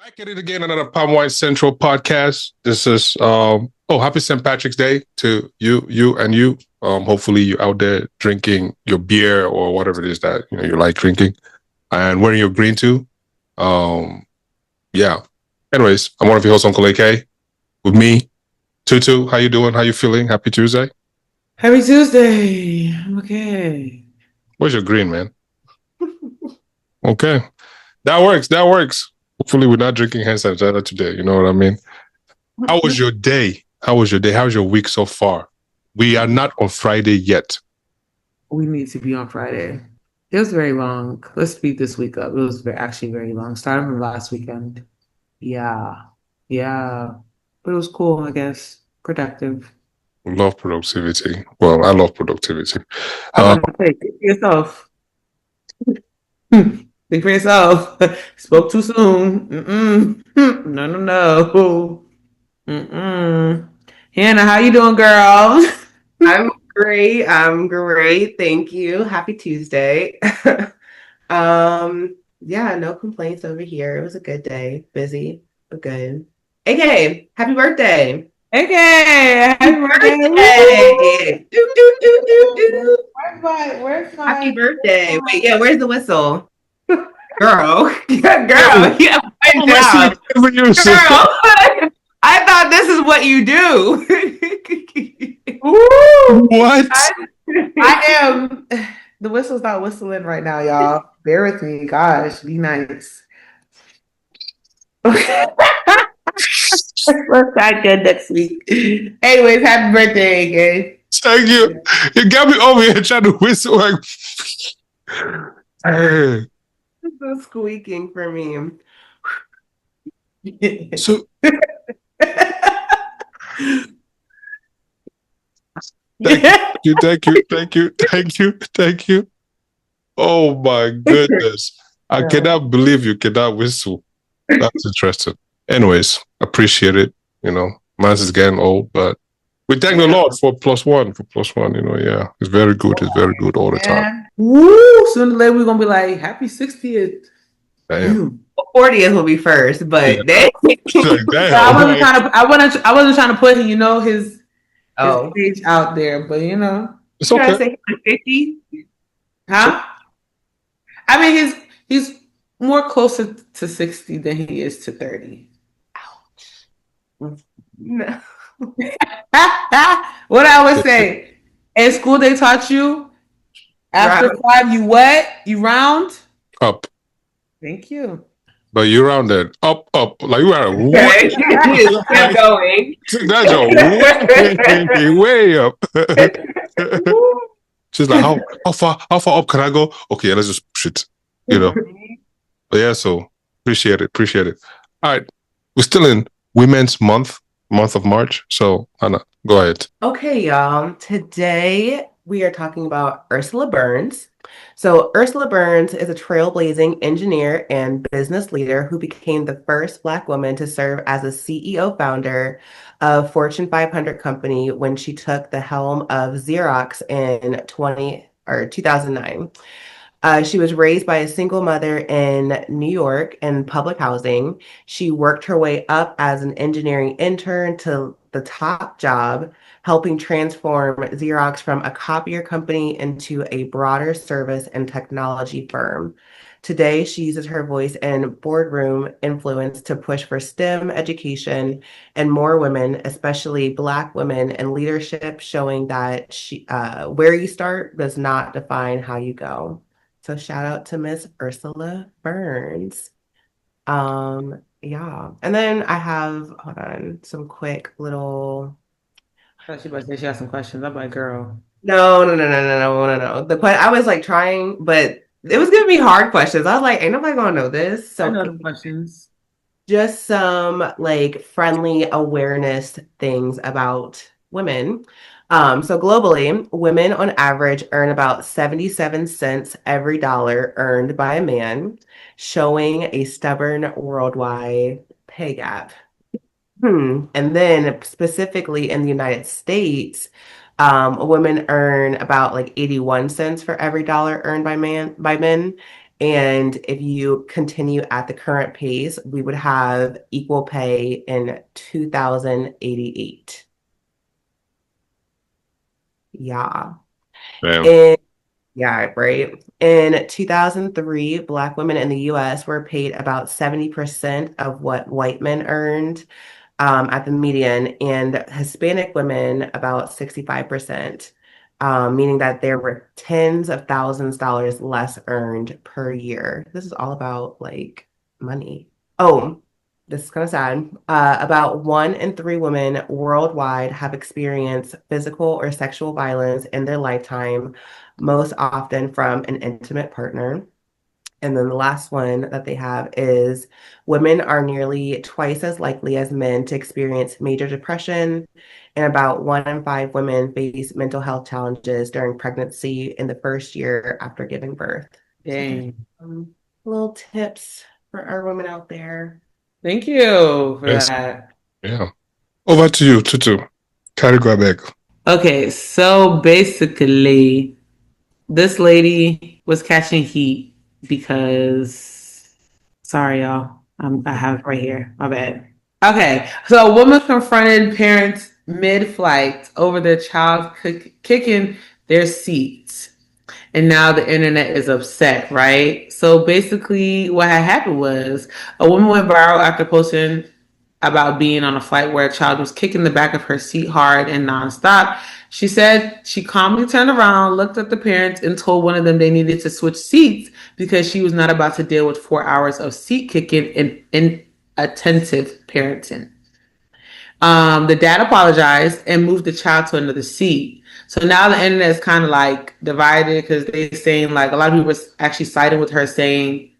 Back at it again, another Palm Wine Central podcast. This is happy St. Patrick's Day to you and you. Hopefully you're out there drinking your beer or whatever it is that you like drinking and wearing your green too. Um yeah. Anyways, I'm one of your hosts, Uncle AK, with me, Tutu. How you doing? How you feeling? Happy Tuesday. Happy Tuesday. I'm okay. Where's your green, man? Okay. That works. That works. Hopefully we're not drinking hand sanitizer today. You know what I mean? How was your day? How was your day? How's your week so far? We are not on Friday yet. We need to be on Friday. It was very long. Let's speed this week up. It was actually very long. Starting from last weekend. Yeah. Yeah. But it was cool, I guess. Productive. Love productivity. Well, I love productivity. I'm gonna say, speak for yourself. Speak for yourself. Spoke too soon. No, no, no. Hannah, how you doing, girl? I'm great. I'm great. Thank you. Happy Tuesday. Yeah, no complaints over here. It was a good day. Busy, but good. AK, happy birthday. Okay, happy birthday. Do, do, do, do, do. Where's my Happy birthday. Wait, yeah, where's the whistle? Girl. Girl, yeah, wind down. Girl. I thought this is what you do. Ooh, What? I am. The whistle's not whistling right now, y'all. Bear with me. Gosh, be nice. Let's try good next week. Anyways, happy birthday, okay? Thank you. You got me over here trying to whistle like. Hey. This is squeaking for me. So thank you. Oh my goodness. I cannot believe you cannot whistle. That's interesting. Anyways, appreciate it. Mine is getting old, but we thank the Lord for plus one. Yeah. It's very good. It's very good all the time. Woo! Sooner or later we're gonna be like, happy 60th. Damn. 40th will be first, but Yeah. Damn, I wasn't trying to put his age out there, but It's okay. Say 50? Huh? I mean he's more closer to 60 than he is to 30. Ouch. No. What I always say, in school they taught you after 5 you what? You round? Up. Thank you. But you rounded up. Like you are Keep going. That's way up. She's like, how far up can I go? Okay, let's just push it. But yeah, so appreciate it. All right. We're still in Women's Month of March. So Hannah, go ahead. Okay, y'all. Today we are talking about Ursula Burns. So Ursula Burns is a trailblazing engineer and business leader who became the first Black woman to serve as a CEO founder of Fortune 500 company when she took the helm of Xerox in 2009. She was raised by a single mother in New York in public housing. She worked her way up as an engineering intern to the top job, helping transform Xerox from a copier company into a broader service and technology firm. Today, she uses her voice and boardroom influence to push for STEM education and more women, especially Black women, in leadership, showing that where you start does not define how you go. So shout out to Miss Ursula Burns. Yeah. And then I have, hold on, some quick little. I thought she was say she got some questions. I'm like, girl. No. I was like trying, but it was giving me hard questions. I was like, ain't nobody gonna know this. So I know the questions. just some like friendly awareness things about women. So globally, women on average earn about 77 cents every dollar earned by a man, showing a stubborn worldwide pay gap. And then specifically in the United States, women earn about like 81 cents for every dollar earned by men, And if you continue at the current pace, we would have equal pay in 2088. Yeah. Damn. In Yeah, right. In 2003, Black women in the US were paid about 70% of what white men earned at the median, and Hispanic women about 65%, meaning that there were tens of thousands of dollars less earned per year. This is all about like money. Oh, this is kind of sad. About 1 in 3 women worldwide have experienced physical or sexual violence in their lifetime, most often from an intimate partner. And then the last one that they have is women are nearly twice as likely as men to experience major depression, and about 1 in 5 women face mental health challenges during pregnancy in the first year after giving birth. Dang. So, little tips for our women out there. Thank you for Yes. that. Yeah. Over to you, Tutu. Category back. Okay, so basically, this lady was catching heat because, sorry, y'all, I have it right here. My bad. Okay, so a woman confronted parents mid-flight over their child kicking their seats. And now the internet is upset, right? So basically, what had happened was a woman went viral after posting about being on a flight where a child was kicking the back of her seat hard and nonstop. She said she calmly turned around, looked at the parents, and told one of them they needed to switch seats because she was not about to deal with 4 hours of seat kicking and inattentive parenting. The dad apologized and moved the child to another seat. So now the internet is kind of like divided because they're saying like a lot of people are actually siding with her saying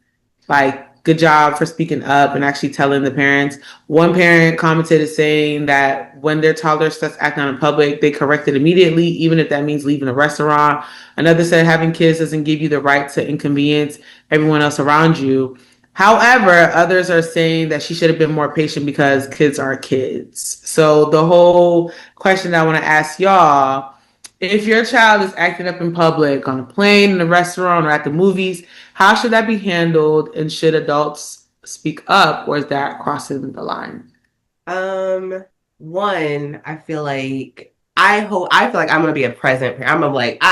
like good job for speaking up and actually telling the parents. One parent commented saying that when their toddler starts acting out in public, they correct it immediately, even if that means leaving a restaurant. Another said having kids doesn't give you the right to inconvenience everyone else around you. However, others are saying that she should have been more patient because kids are kids. So the whole question that I want to ask y'all, if your child is acting up in public, on a plane, in a restaurant, or at the movies, how should that be handled? And should adults speak up, or is that crossing the line? One, I feel like I'm gonna be a present parent. I'm gonna be like,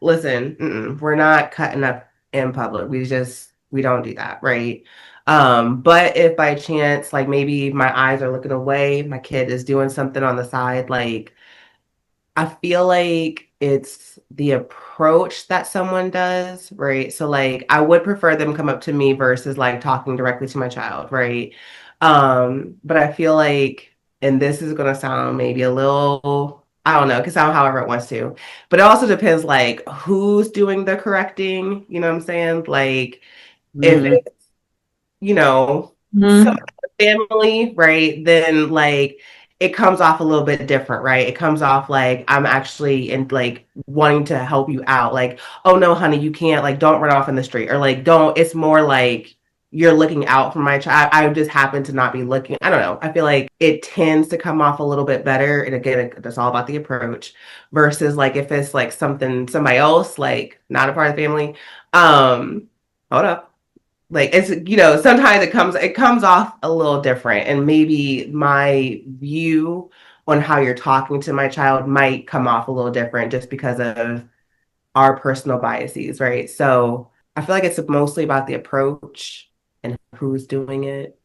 listen, we're not cutting up in public. We don't do that, right? But if by chance, like maybe my eyes are looking away, my kid is doing something on the side, like I feel like it's the approach that someone does, right? So like I would prefer them come up to me versus like talking directly to my child, right? But I feel like, and this is gonna sound maybe a little, I don't know, it can sound however it wants to, but it also depends like who's doing the correcting, you know what I'm saying? Like if Mm-hmm. it's, you know, some Mm-hmm. family, right, then like it comes off a little bit different, right? It comes off like I'm actually in like wanting to help you out. Like, oh no, honey, you can't, like, don't run off in the street. Or like don't, it's more like you're looking out for my child. I just happen to not be looking. I don't know. I feel like it tends to come off a little bit better. And again, it's all about the approach versus like if it's like somebody else, like not a part of the family. Hold up, like it's, sometimes it comes off a little different, and maybe my view on how you're talking to my child might come off a little different just because of our personal biases, right? So I feel like it's mostly about the approach and who's doing it.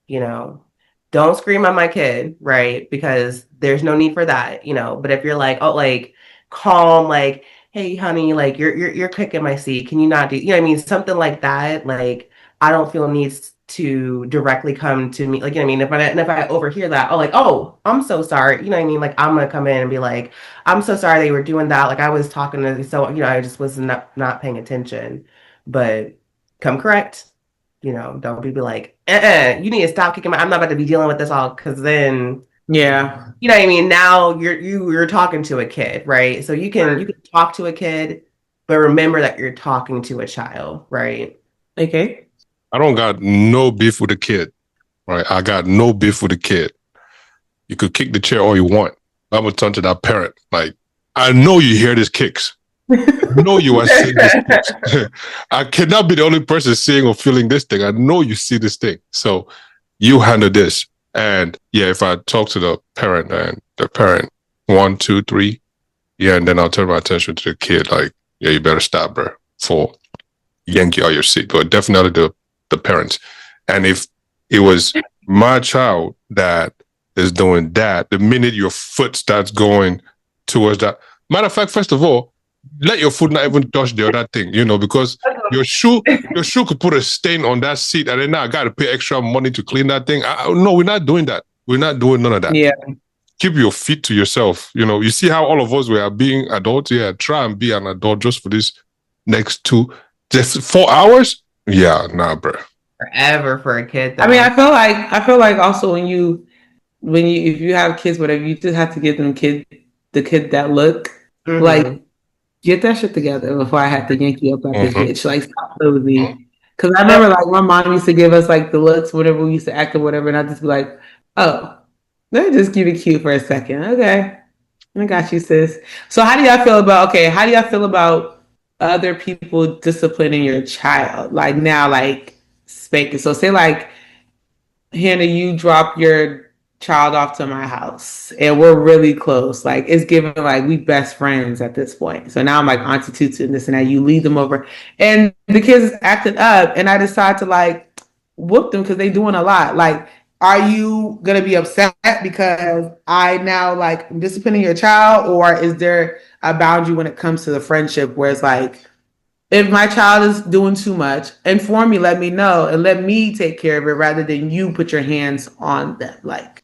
you know, don't scream at my kid, right? Because there's no need for that. But if you're like, oh, like calm, like, hey, honey, like you're kicking my seat. Can you not do, you know what I mean? Something like that. Like, I don't feel needs to directly come to me. Like, you know what I mean? If I overhear that, oh, like, oh, I'm so sorry. You know what I mean? Like, I'm gonna come in and be like, I'm so sorry they were doing that. Like, I was talking to, so I just was not paying attention. But come correct. Don't be like, you need to stop kicking I'm not about to be dealing with this all, because then, Yeah. you know what I mean? Now you're talking to a kid, right? So you can talk to a kid, but remember that you're talking to a child, right? Okay. I don't got no beef with the kid, right? I got no beef with the kid. You could kick the chair all you want. I'm gonna turn to that parent. Like, I know you hear these kicks. know you are seeing this thing. I cannot be the only person seeing or feeling this thing. I know you see this thing. So you handle this. And yeah, if I talk to the parent and the parent, 1, 2, 3, yeah, and then I'll turn my attention to the kid, like, yeah, you better stop her for yanking out your seat. But definitely the parents. And if it was my child that is doing that, the minute your foot starts going towards that, matter of fact, first of all, let your foot not even touch the other thing, because your shoe could put a stain on that seat, and then now I got to pay extra money to clean that thing. No, we're not doing that. We're not doing none of that. Yeah. Keep your feet to yourself. You see how all of us were being adults? Yeah, try and be an adult just for this next just 4 hours? Yeah, nah, bro. Forever for a kid, though. I mean, I feel like also when you if you have kids, whatever, you just have to give the kid that look. Mm-hmm. Like, get that shit together before I have to yank you up like this bitch. Like, stop playing with me. Because I remember, like, my mom used to give us, like, the looks whenever we used to act or whatever, and I'd just be like, oh, let me just keep it cute for a second. Okay. I got you, sis. So how do y'all feel about other people disciplining your child? Like, now, like, spanking. So say, like, Hannah, you drop your child off to my house and we're really close. Like, it's given like we best friends at this point. So now I'm like Auntie Tutu and this and that. You lead them over and the kids acting up and I decide to like whoop them because they doing a lot. Like, are you gonna be upset because I now like I'm disciplining your child, or is there a boundary when it comes to the friendship where it's like, if my child is doing too much, inform me, let me know, and let me take care of it rather than you put your hands on them. Like,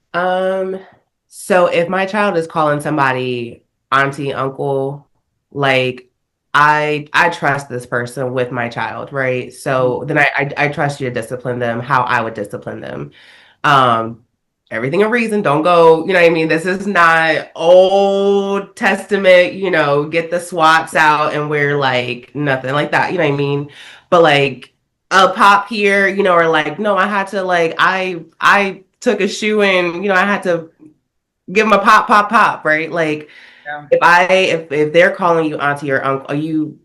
so if my child is calling somebody auntie, uncle, like I trust this person with my child, right? So then I trust you to discipline them how I would discipline them. Everything in reason. Don't go, you know what I mean? This is not Old Testament, get the SWATs out and we're like nothing like that, you know what I mean? But like a pop here, or like, no, I had to like, I took a shoe and, I had to give them a pop, right? Like, yeah. If they're calling you auntie or uncle,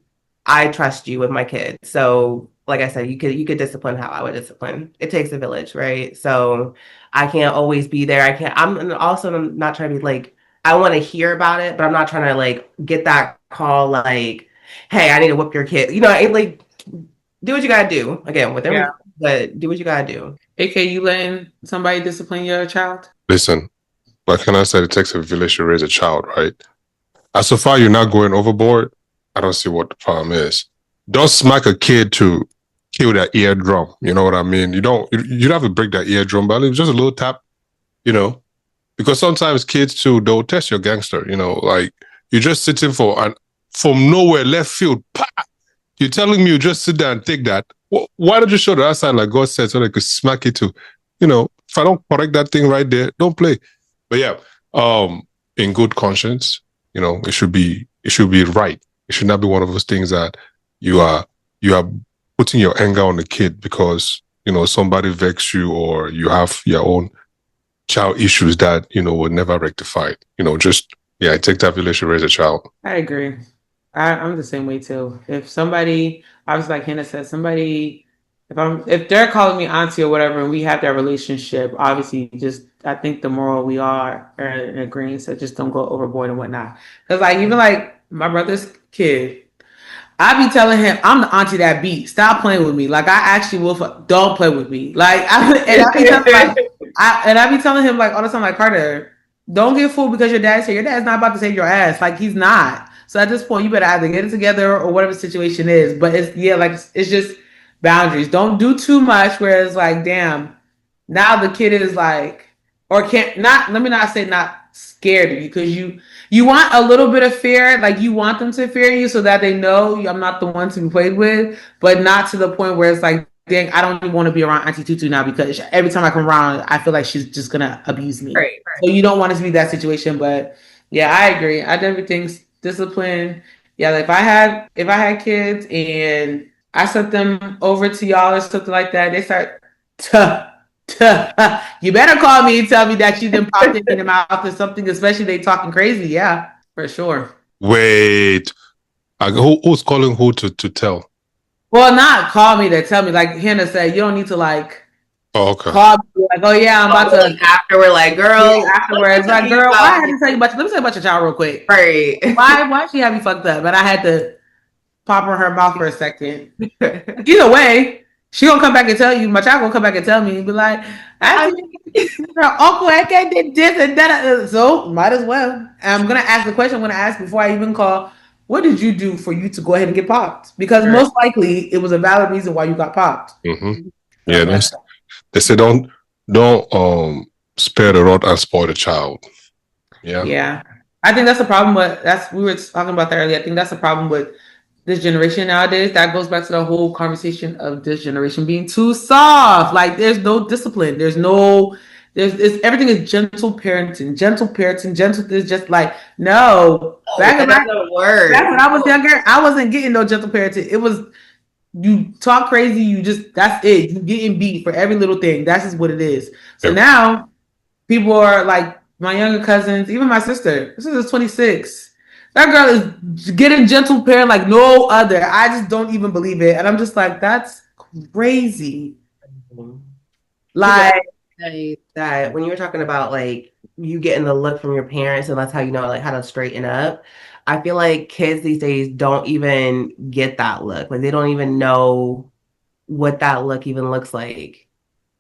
I trust you with my kid. So like I said, you could discipline how I would discipline. It takes a village, right? So I can't always be there. I'm also not trying to be like, I want to hear about it, but I'm not trying to like get that call like, hey, I need to whip your kid. Like, do what you gotta do. Again, with them, yeah. But do what you gotta do. AK, you letting somebody discipline your child? Listen, like can I said, it takes a village to raise a child, right? As so far you're not going overboard, I don't see what the problem is. Don't smack a kid to kill that eardrum. You know what I mean? You don't have to break that eardrum, but it's just a little tap, because sometimes kids too, they'll test your gangster, like you're just sitting from nowhere, left field, pah! You're telling me you just sit there and take that. Why don't you show the other side like God said so they could smack it too? If I don't correct that thing right there, don't play. But yeah, in good conscience, it should be right. It should not be one of those things that you are putting your anger on the kid because, somebody vexed you or you have your own child issues that, were never rectified. It takes that village to raise a child. I agree. I'm the same way too. If somebody, obviously like Hannah said, if they're calling me auntie or whatever and we have that relationship, obviously I think the moral we are in agreeing, so just don't go overboard and whatnot. Because like even like my brother's kid, I be telling him I'm the auntie that beat. Stop playing with me. Like I actually will. Don't play with me. Like I be telling him like all the time, like Carter, don't get fooled because your dad's here. Your dad's not about to save your ass. Like he's not. So at this point, you better either get it together or whatever the situation is. But it's just boundaries. Don't do too much where it's like, damn, now the kid is like, or can't not. Let me not say not scared of you because you want a little bit of fear, like you want them to fear you so that they know I'm not the one to be played with, but not to the point where it's like, dang, I don't even want to be around Auntie Tutu now because every time I come around, I feel like she's just gonna abuse me. Right. So you don't want it to be that situation. But yeah, I agree. I definitely think discipline. Yeah, like if I had kids and I sent them over to y'all or something like that, they start you better call me and tell me that you didn't pop it in the mouth or something, especially they talking crazy. Yeah, for sure. Wait, Who's calling who to tell? Well, not call me to tell me. Like Hannah said, you don't need to like Oh, okay. call me like, oh yeah, I'm about to. After we're like, girl. Yeah, afterwards, like, girl, why I had to tell you about? Let me tell you about your child real quick. Right. Why she had me fucked up? But I had to pop her mouth for a second. Either way, she gonna come back and tell you. My child gonna come back and tell me and be like, Uncle AK did this and that. So might as well. I'm gonna ask the question I'm gonna ask before I even call. What did you do for you to go ahead and get popped? Because most likely it was a valid reason why you got popped. Mm-hmm. Yeah, they say don't spare the rod and spoil the child. Yeah. Yeah. I think that's the problem with we were talking about that earlier. I think that's the problem with this generation nowadays. That goes back to the whole conversation of this generation being too soft. Like there's no discipline. There's everything is gentle parenting. It's just like no. Back when I was younger, I wasn't getting no gentle parenting. It was you talk crazy, that's it. You getting beat for every little thing. That's just what it is. So now people are like my younger cousins, even my sister. This is 26. That girl is getting gentle parent like no other. I just don't even believe it. And I'm just like, that's crazy. Like that when you were talking about like you getting the look from your parents and that's how you know like how to straighten up. I feel like kids these days don't even get that look. Like they don't even know what that look even looks like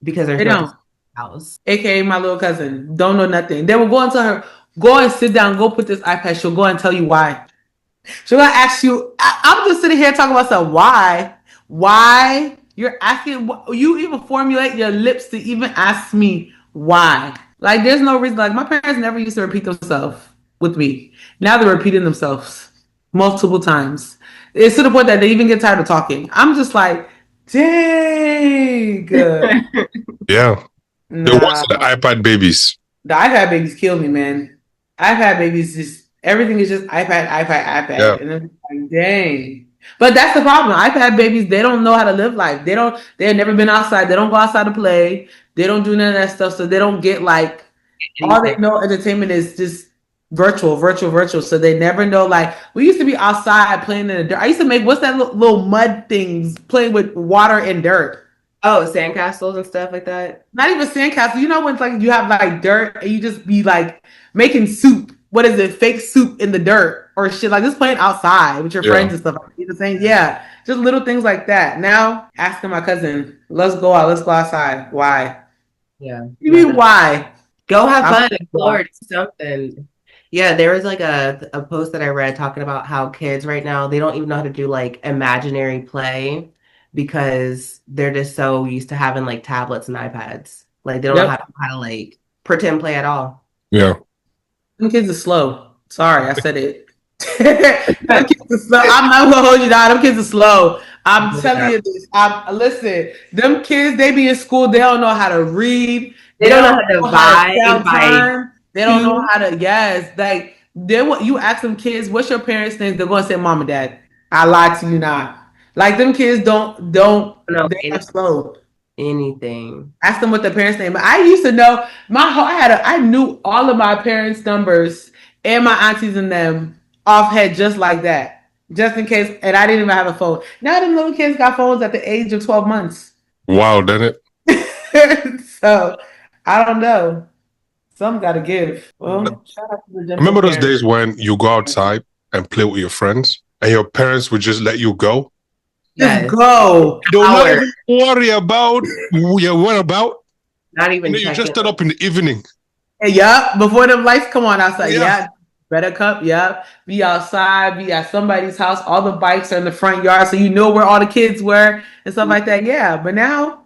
because there's no house. AKA my little cousin. Don't know nothing. They will go and tell her, go and sit down, go put this iPad. She'll go and tell you why. She'll go ask you, I'm just sitting here talking about something. Why? Why? You're asking, you even formulate your lips to even ask me why. Like there's no reason. Like my parents never used to repeat themselves with me. Now they're repeating themselves multiple times. It's to the point that they even get tired of talking. I'm just like, dang. Yeah. Nah. The iPad babies. The iPad babies kill me, man. iPad babies everything is just iPad. Yeah. And it's like, dang. But that's the problem. iPad babies, they don't know how to live life. They've never been outside. They don't go outside to play. They don't do none of that stuff. So they don't get like all they know entertainment is just virtual. So they never know like we used to be outside playing in the dirt. I used to make what's that little mud things playing with water and dirt. Oh, sandcastles and stuff like that. Not even sandcastles. You know when it's like you have like dirt and you just be like making soup. What is it? Fake soup in the dirt or shit like just playing outside with your friends and stuff. You know what I'm saying? Yeah, just little things like that. Now asking my cousin, let's go out. Let's go outside. Why? Yeah. You mean why? Go have fun. Explore something. Yeah, there was like a post that I read talking about how kids right now they don't even know how to do like imaginary play. Because they're just so used to having like tablets and iPads. Like they don't know how to like pretend play at all. Yeah. Them kids are slow. Sorry, I said it. Them kids are slow. I'm not gonna hold you down. Them kids are slow. I'm telling you this. Listen, them kids, they be in school, they don't know how to read. They don't know how to divide. They don't know how to, like you ask them kids, what's your parents' name? They're gonna say mom and dad. I lied to you not. Like them kids don't know they are slow. Anything. Ask them what their parents' name. I used to know I knew all of my parents' numbers and my aunties and them off head just like that. Just in case, and I didn't even have a phone. Now them little kids got phones at the age of 12 months. Wow, didn't it? So I don't know. Some gotta give. Well, shout out to the remember those days when you go outside and play with your friends and your parents would just let you go? Just go. Don't even worry about what about. Not even. You just stood up in the evening. Yeah, before the lights come on outside. Yeah, better cup. Yeah, be outside. Be at somebody's house. All the bikes are in the front yard, so you know where all the kids were and stuff like that. Yeah, but now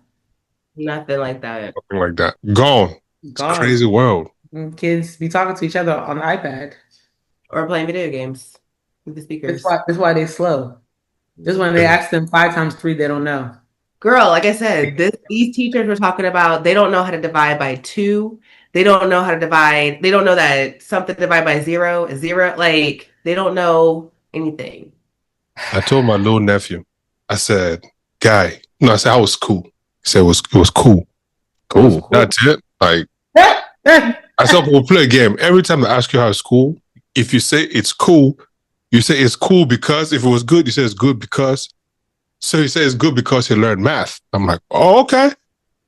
nothing like that. Nothing like that. Gone. It's a crazy world. Kids be talking to each other on the iPad or playing video games with the speakers. That's why they're slow. Just when they ask them 5 times 3, they don't know. Girl, like I said, these teachers were talking about they don't know how to divide by 2. They don't know how to divide. They don't know that something divided by 0 is 0. Like they don't know anything. I told my little nephew, I said, "Guy," I said I was cool. He said it was cool. Cool. That's it. Like I said, we'll play a game. Every time I ask you how it's cool, if you say it's cool, You say it's cool because if it was good, you say it's good because. So he said it's good because he learned math. I'm like, oh, okay.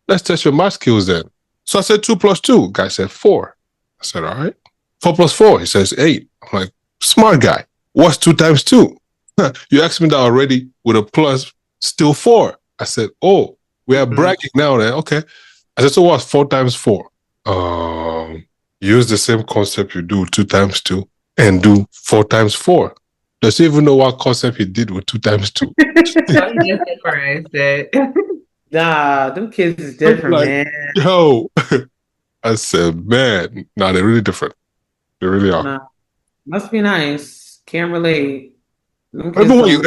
Let's test your math skills then. So I said 2 plus 2. Guy said 4. I said, all right. 4 plus 4. He says 8. I'm like, smart guy. What's 2 times 2? You asked me that already with a plus, still 4. I said, oh, we are bragging now then. Okay. I said, so what's 4 times 4? Use the same concept you do 2 times 2 and do 4 times 4. Does he even know what concept he did with 2 times 2? Nah, them kids is different, like, man. Yo, I said, man, nah, they're really different. They really are. Nah, must be nice. Can't relate. Even when you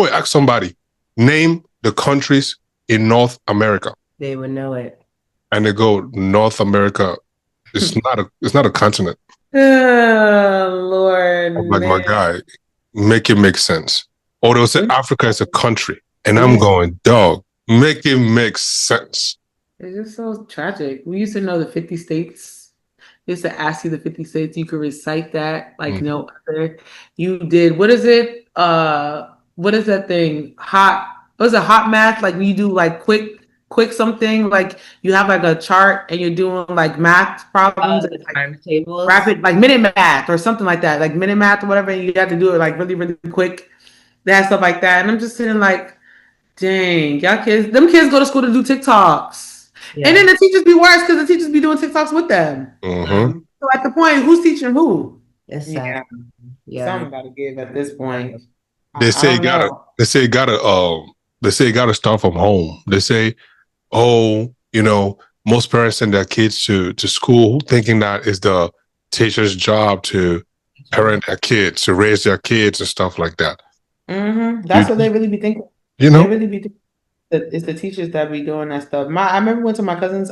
ask somebody, name the countries in North America, they would know it. And they go, North America, it's not a continent. Oh, Lord. I'm like, my guy, make it make sense. Or they'll say Africa is a country. And I'm going, dog, make it make sense. It's just so tragic. We used to know the 50 states. We used to ask you the 50 states. You could recite that like no other. You did. What is it? What is that thing? What is it? Hot math? Like when you do like quick something, like you have like a chart and you're doing like math problems, time tables, rapid, like minute math or something like that, like minute math or whatever. And you have to do it like really, really quick. They have stuff like that. And I'm just sitting like, dang, them kids go to school to do TikToks. Yeah. And then the teachers be worse because the teachers be doing TikToks with them. So at the point, who's teaching who? It's sad. Yeah. Something got to give at this point. They say you gotta start from home. They say, oh, most parents send their kids to school thinking that is the teacher's job to parent their kids, to raise their kids and stuff like that. That's what they really be thinking. They really be thinking that it's the teachers that be doing that stuff. I remember went to my cousin's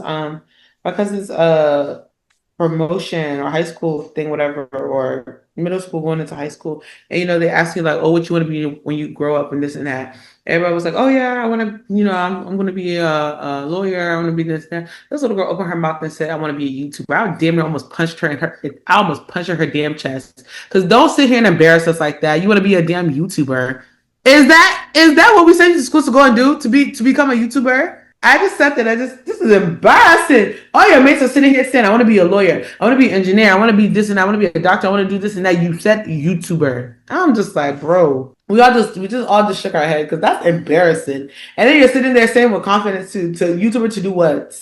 promotion or high school thing, whatever, or middle school going into high school. And, they ask you like, oh, what you want to be when you grow up and this and that. Everybody was like, oh yeah, I want to, I'm going to be a lawyer. I want to be this and that. This little girl opened her mouth and said, I want to be a YouTuber. I damn near almost punched her I almost punched her damn chest. Because don't sit here and embarrass us like that. You want to be a damn YouTuber. Is that what we send you to school to go and do, to become a YouTuber? I just said that. This is embarrassing. All your mates are sitting here saying, I want to be a lawyer. I want to be an engineer. I want to be this and I want to be a doctor. I want to do this and that. You said YouTuber. I'm just like, bro, we just all shook our head because that's embarrassing. And then you're sitting there saying with confidence to YouTuber to do what?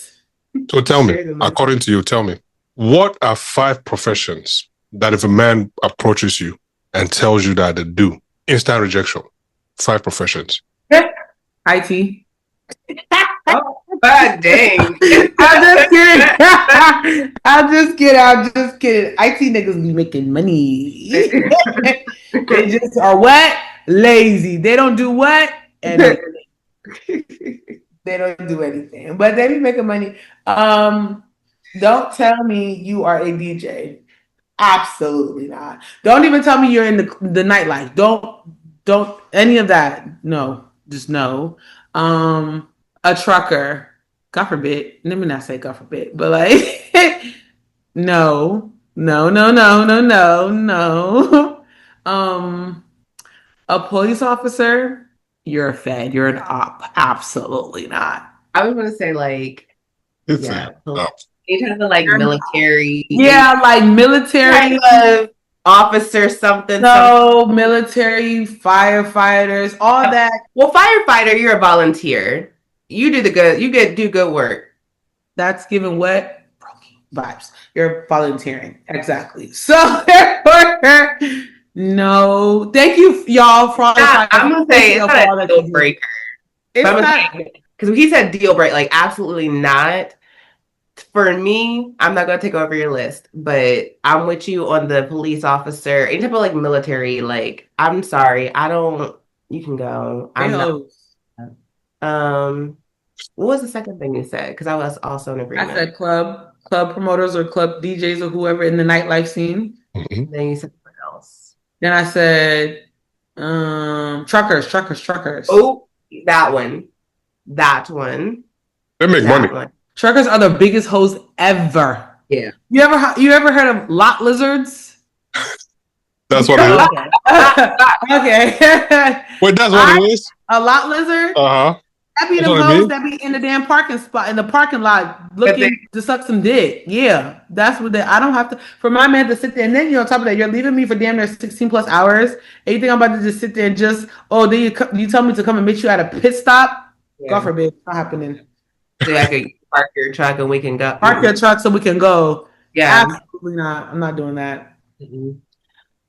So tell me, according to you, tell me, what are 5 professions that if a man approaches you and tells you that they do, instant rejection? 5 professions. IT. Oh, God dang. I'm just kidding. IT niggas be making money. They just are what? Lazy. They don't do what? Anything. They don't do anything. But they be making money. Don't tell me you are a DJ. Absolutely not. Don't even tell me you're in the nightlife. Don't any of that. No. Just no. A trucker, God forbid. Let me not say God forbid, but like, no. A police officer, you're a fed, you're an op. Absolutely not. I was gonna say like, any type of like military. Yeah, like military. Officer something. No, military, firefighters, all that. Well, firefighter, you're a volunteer. You do do good work. That's giving what? Vibes. You're volunteering. Exactly. So therefore, no. Thank you, y'all, for all that. I'm gonna say it's not a deal breaker. Because he said deal break, like absolutely not. For me, I'm not gonna take over your list, but I'm with you on the police officer, any type of like military. Like, I'm sorry, you can go. I'm not. What was the second thing you said? Because I was also in agreement. I said club promoters or club DJs or whoever in the nightlife scene. Mm-hmm. Then you said what else? Then I said truckers. Oh, that one. They make money. Truckers are the biggest hoes ever. Yeah. You ever heard of lot lizards? That's what it is. Okay. Wait, that's what it is. A lot lizard. Uh huh. That be That's them what I hoes mean. that be in the damn parking spot in the parking lot looking to suck some dick. Yeah, that's what I don't have to for my man to sit there and then on top of that you're leaving me for damn near 16 plus hours. And you think I'm about to just sit there and just then you tell me to come and meet you at a pit stop? Yeah. God forbid, it's not happening. So I could park your truck and we can go. Park your truck so we can go. Yeah. Absolutely not. I'm not doing that.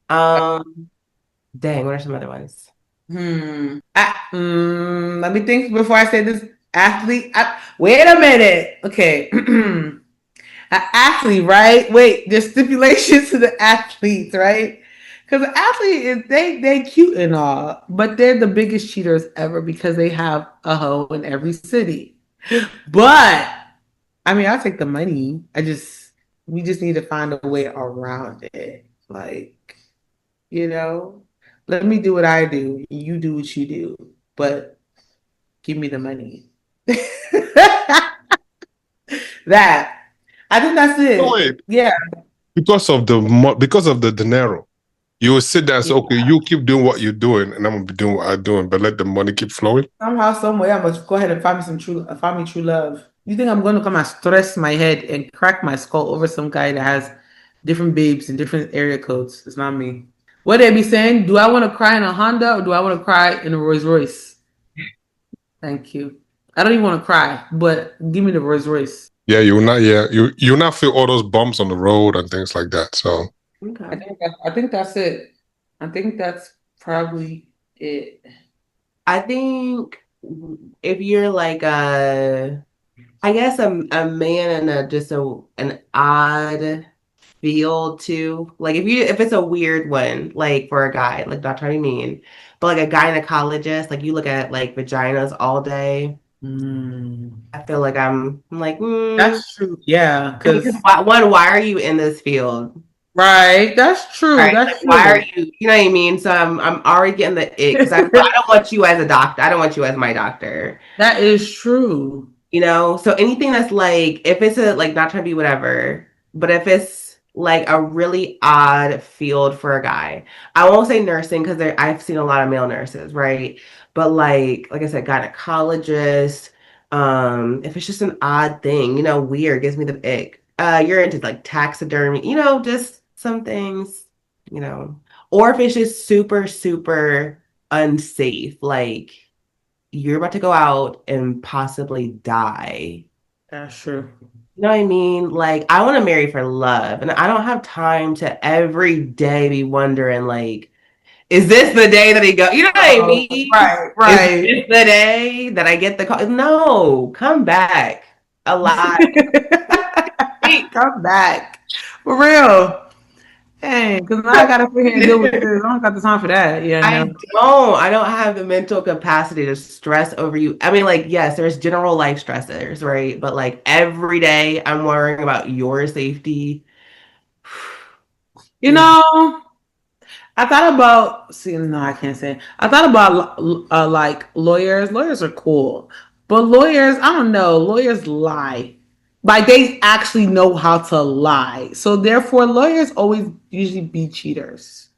Dang, what are some other ones? Let me think before I say this. Athlete. Wait a minute. Okay. An athlete, right? Wait, there's stipulations to the athletes, right? Because the athlete is they cute and all, but they're the biggest cheaters ever because they have a hoe in every city. But I mean, I'll take the money. We just need to find a way around it. Like, let me do what I do. You do what you do, but give me the money. That. I think that's it. Oh, wait. Yeah. Because of the dinero, you will sit there and say, okay, you keep doing what you're doing, and I'm gonna be doing what I'm doing, but let the money keep flowing. Somehow, some way, I must go ahead and find me true love. You think I'm going to come and stress my head and crack my skull over some guy that has different babes and different area codes? It's not me. What they be saying? Do I want to cry in a Honda or do I want to cry in a Rolls Royce? Thank you. I don't even want to cry, but give me the Rolls Royce. Yeah, you'll not feel all those bumps on the road and things like that. So okay. I think that's it. I think that's probably it. I think if you're like I guess a man in just an odd field too. Like if it's a weird one, like for a guy, like not trying to be mean, but like a gynecologist, like you look at like vaginas all day. I feel like I'm like that's true. Yeah, because why are you in this field? Right, that's true. Right? That's like, true. Why are you? You know what I mean? So I'm already getting the ick because I don't want you as a doctor. I don't want you as my doctor. That is true. So anything that's like if it's like not trying to be whatever, but if it's like a really odd field for a guy, I won't say nursing because I've seen a lot of male nurses, right? But like I said, gynecologist. If it's just an odd thing, weird, gives me the ick. You're into like taxidermy, just some things, or if it's just super, super unsafe, like you're about to go out and possibly die. That's true. You know what I mean? Like, I want to marry for love, and I don't have time to every day be wondering, like, is this the day that he go? You know what I mean? Right. Is this the day that I get the call? No, come back alive. Come back. For real. Dang, because now I gotta sit here and deal with this. I don't got the time for that. Yeah, I don't have the mental capacity to stress over you. I mean, like, yes, there's general life stressors, right? But like every day I'm worrying about your safety. I thought about I can't say. I thought about like lawyers. Lawyers are cool. But lawyers, I don't know. Lawyers lie. Like they actually know how to lie. So therefore, lawyers always usually be cheaters.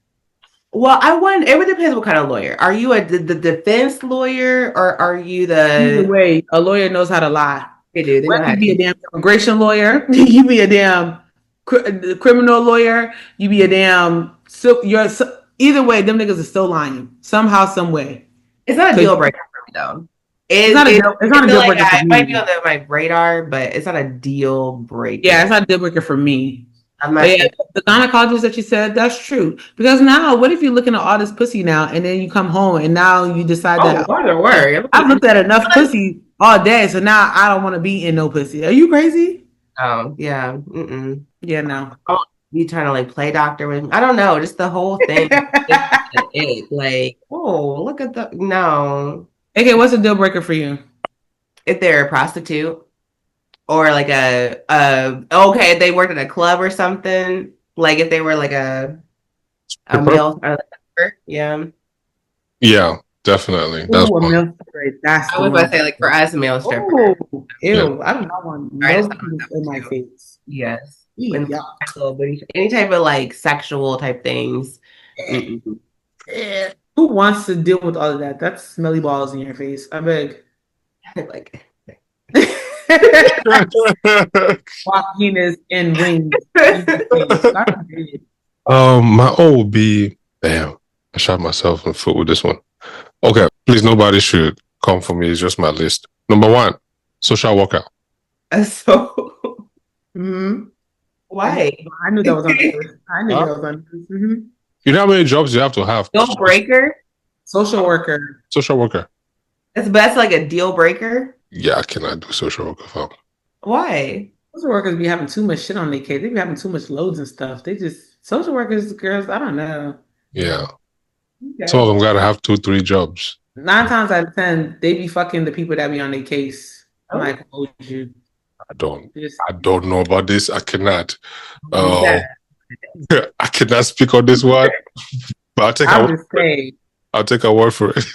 Well, I wonder. It would depend what kind of lawyer. Are you the defense lawyer or are you the? Either way, a lawyer knows how to lie. They do. They know how you be a damn immigration lawyer. You be a damn criminal lawyer. You be a damn. Either way, them niggas are still lying somehow, some way. It's not a deal breaker for me though. It's not a deal breaker. It might be on my radar, but it's not a deal breaker. Yeah, it's not a deal breaker for me. The gynecologist that you said, that's true. Because now, what if you're looking at all this pussy now, and then you come home, and now you decide that I've looked at enough pussy all day, so now I don't want to be in no pussy. Are you crazy? Oh yeah, yeah, no. Oh, you trying to like play doctor with me? I don't know, just the whole thing. Like, oh, look at no. Okay, what's a deal breaker for you? If they're a prostitute. Or like if they worked at a club or something. Like if they were like a male yeah. Yeah, definitely. That's a male stripper. I was about to say like for us, a male stripper. Ew, yeah. I do not want no in my face. Yes. Yeah. Any type of like sexual type things. Mm-mm. Who wants to deal with all of that? That's smelly balls in your face. I beg. Like, Walk penis and wings in your face. God forbid. My O would be damn. I shot myself in the foot with this one. Okay, please, nobody should come for me. It's just my list. Number 1, social workout. so Mhm. why? I knew that was on the list. I knew Huh? that was on the list. Mhm. You know how many jobs you have to have? Deal breaker? Social worker. Social worker. That's like a deal breaker. Yeah, I cannot do social worker. Fam. Why? Social workers be having too much shit on their case. They be having too much loads and stuff. They just social workers, girls. I don't know. Yeah, Okay. some of them gotta have 2, 3 jobs. 9 times out of 10, they be fucking the people that be on their case. I'm Oh. like, oh, you I don't just know about this. I cannot. that. I cannot speak on this one. But I would say I'll take a word for it.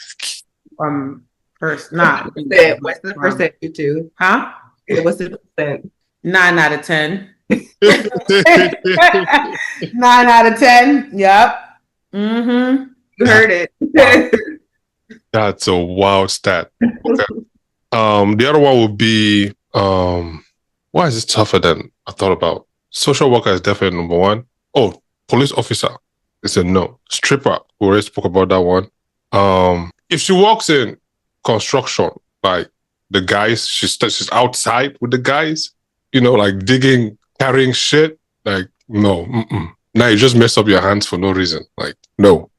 first not What's the percent, you two? huh? What's the percent? 9 out of 10. 9 out of 10. Yep. Mm-hmm. You heard it. That's a wild stat. Okay. The other one would be why is this tougher than I thought about? Social worker is definitely number 1. Oh, police officer. It's a no. Stripper. We already spoke about that one. If she walks in construction, like the guys, she's outside with the guys, like digging, carrying shit. Like, no. Now you just mess up your hands for no reason. Like, no.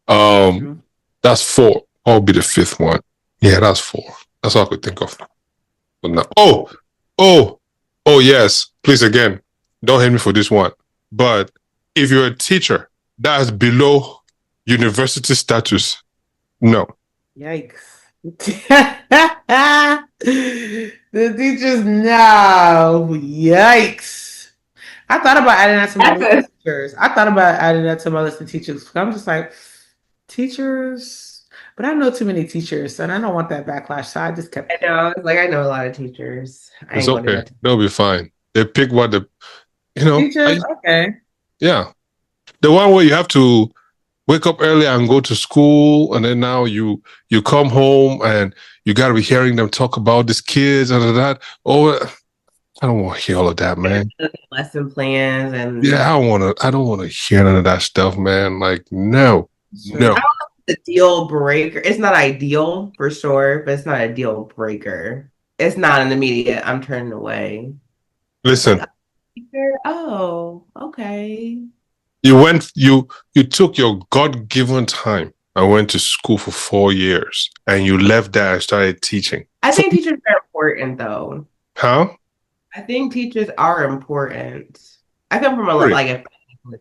That's 4. What would be the 5th one? Yeah, that's 4. That's all I could think of. But now, oh, yes. Please, again, don't hate me for this one. But if you're a teacher that's below university status, no. Yikes. The teachers, no. Yikes. I thought about adding that to my list of teachers. I thought about adding that to my list of teachers. I'm just like, teachers, but I know too many teachers and I don't want that backlash. So I just kept. I know. It's like I know a lot of teachers. It's okay. They'll be fine. They pick what teachers. Okay. Yeah. The one where you have to wake up early and go to school, and then now you come home and you got to be hearing them talk about these kids and that. Oh, I don't want to hear all of that, man. Lesson plans and yeah, I don't want to hear none of that stuff, man. Like, no. I don't know if it's a deal breaker. It's not ideal for sure, but it's not a deal breaker. It's not an immediate. I'm turning away. Listen. Oh, okay. You took your God-given time and went to school for 4 years, and you left there and started teaching. I think teachers are important, though. Huh? I think teachers are important. I come from a family of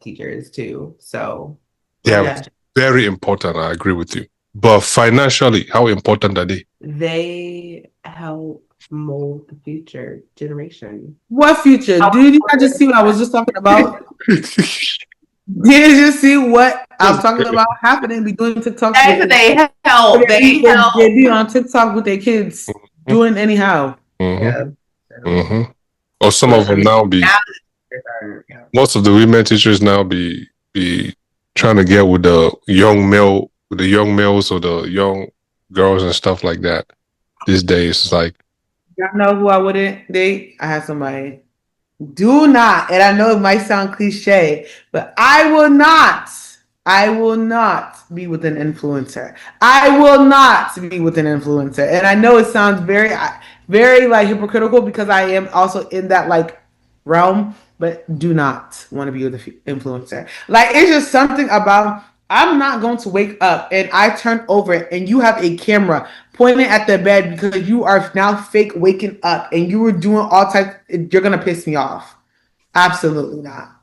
teachers too, so yeah, very important. I agree with you. But financially, how important are they? They help mold the future generation. What future? Did you just see what I was just talking about? Did you just see what I was talking about? Half of them be doing TikTok. They help. They be on TikTok with their kids doing anyhow. Or some of them now be. Most of the women teachers now be trying to get with the young males or the young girls and stuff like that. These days, it's like. Y'all know who I wouldn't date? I have somebody. Do not, and I know it might sound cliche, but I will not be with an influencer. I will not be with an influencer. And I know it sounds very, very like hypocritical because I am also in that like realm, but do not want to be with an influencer. Like, it's just something about, I'm not going to wake up and I turn over and you have a camera pointing at the bed because you are now fake waking up and you were doing all types. You're going to piss me off. Absolutely not.